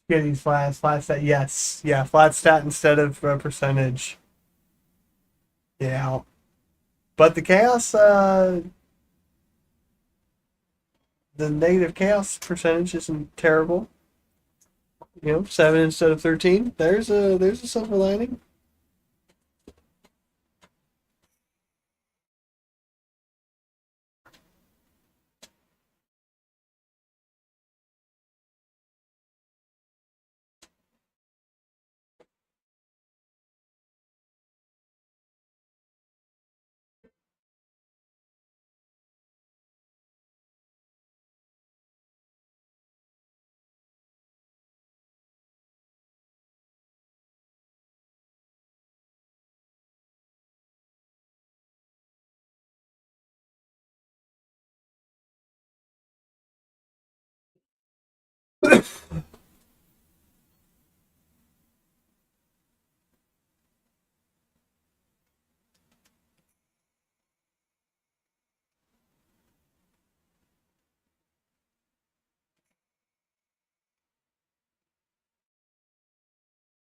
Yeah, these flat stat. Yes, yeah, flat stat instead of percentage. Yeah, but the chaos, the negative chaos percentage isn't terrible. 7 instead of 13. There's a silver lining.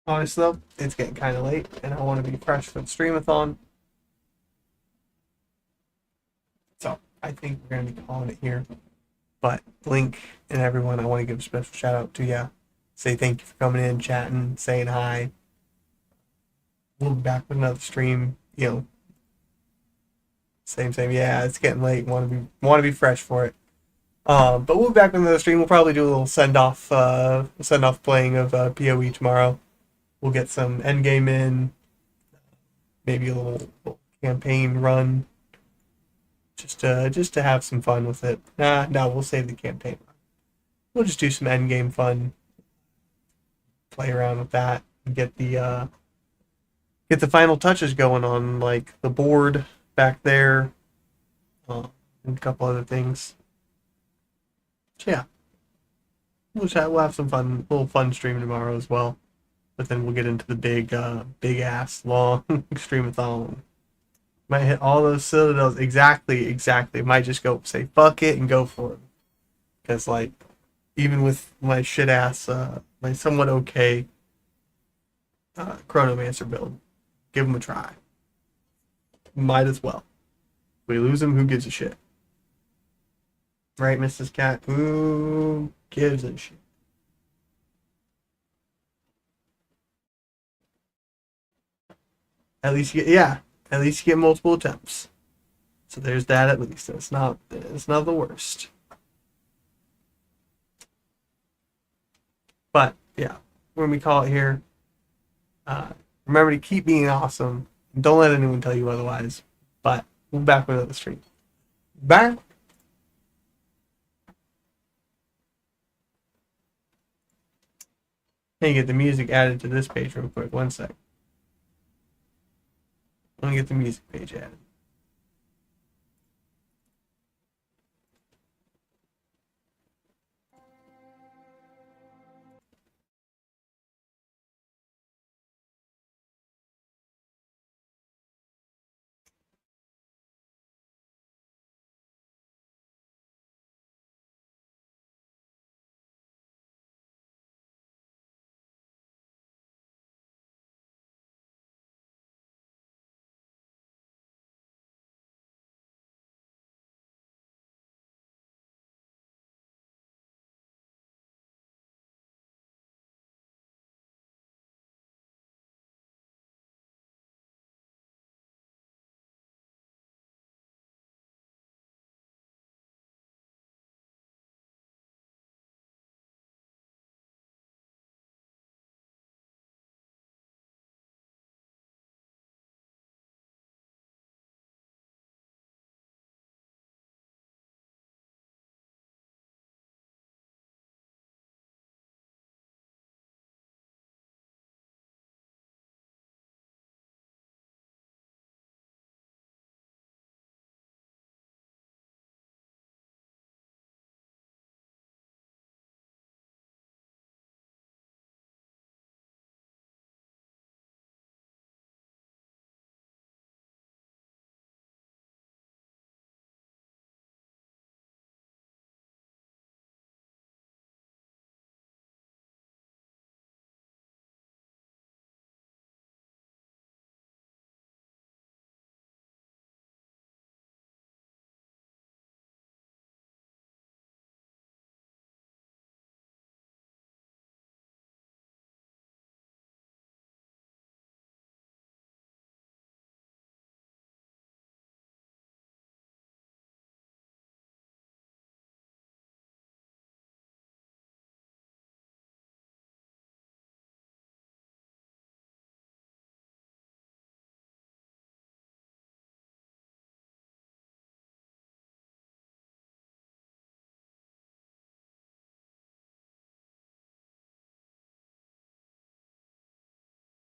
Honestly, though, it's getting kind of late, and I want to be fresh for the Streamathon. So I think we're gonna be calling it here. But Blink and everyone, I want to give a special shout out to you. Say thank you for coming in, chatting, saying hi. We'll be back with another stream. Same. Yeah, it's getting late. Want to be fresh for it. But we'll be back with another stream. We'll probably do a little send off playing of PoE tomorrow. We'll get some endgame in, maybe a little campaign run, just to have some fun with it. No, we'll save the campaign run. We'll just do some endgame fun, play around with that, and get the final touches going on, like the board back there, and a couple other things. So yeah, we'll have some fun, little fun stream tomorrow as well. But then we'll get into the big ass long streamathon. Might hit all those citadels exactly. Might just go say fuck it and go for it. Because like, even with my shit ass, my somewhat okay Chronomancer build, give him a try. Might as well. If we lose him, who gives a shit? Right, Mrs. Cat? Who gives a shit? At least at least you get multiple attempts. So there's that at least. It's not the worst. But yeah, when we call it here, remember to keep being awesome. Don't let anyone tell you otherwise. But we'll be back with another stream. Bye. Let me get the music added to this page real quick. One sec. Let me get the music page added.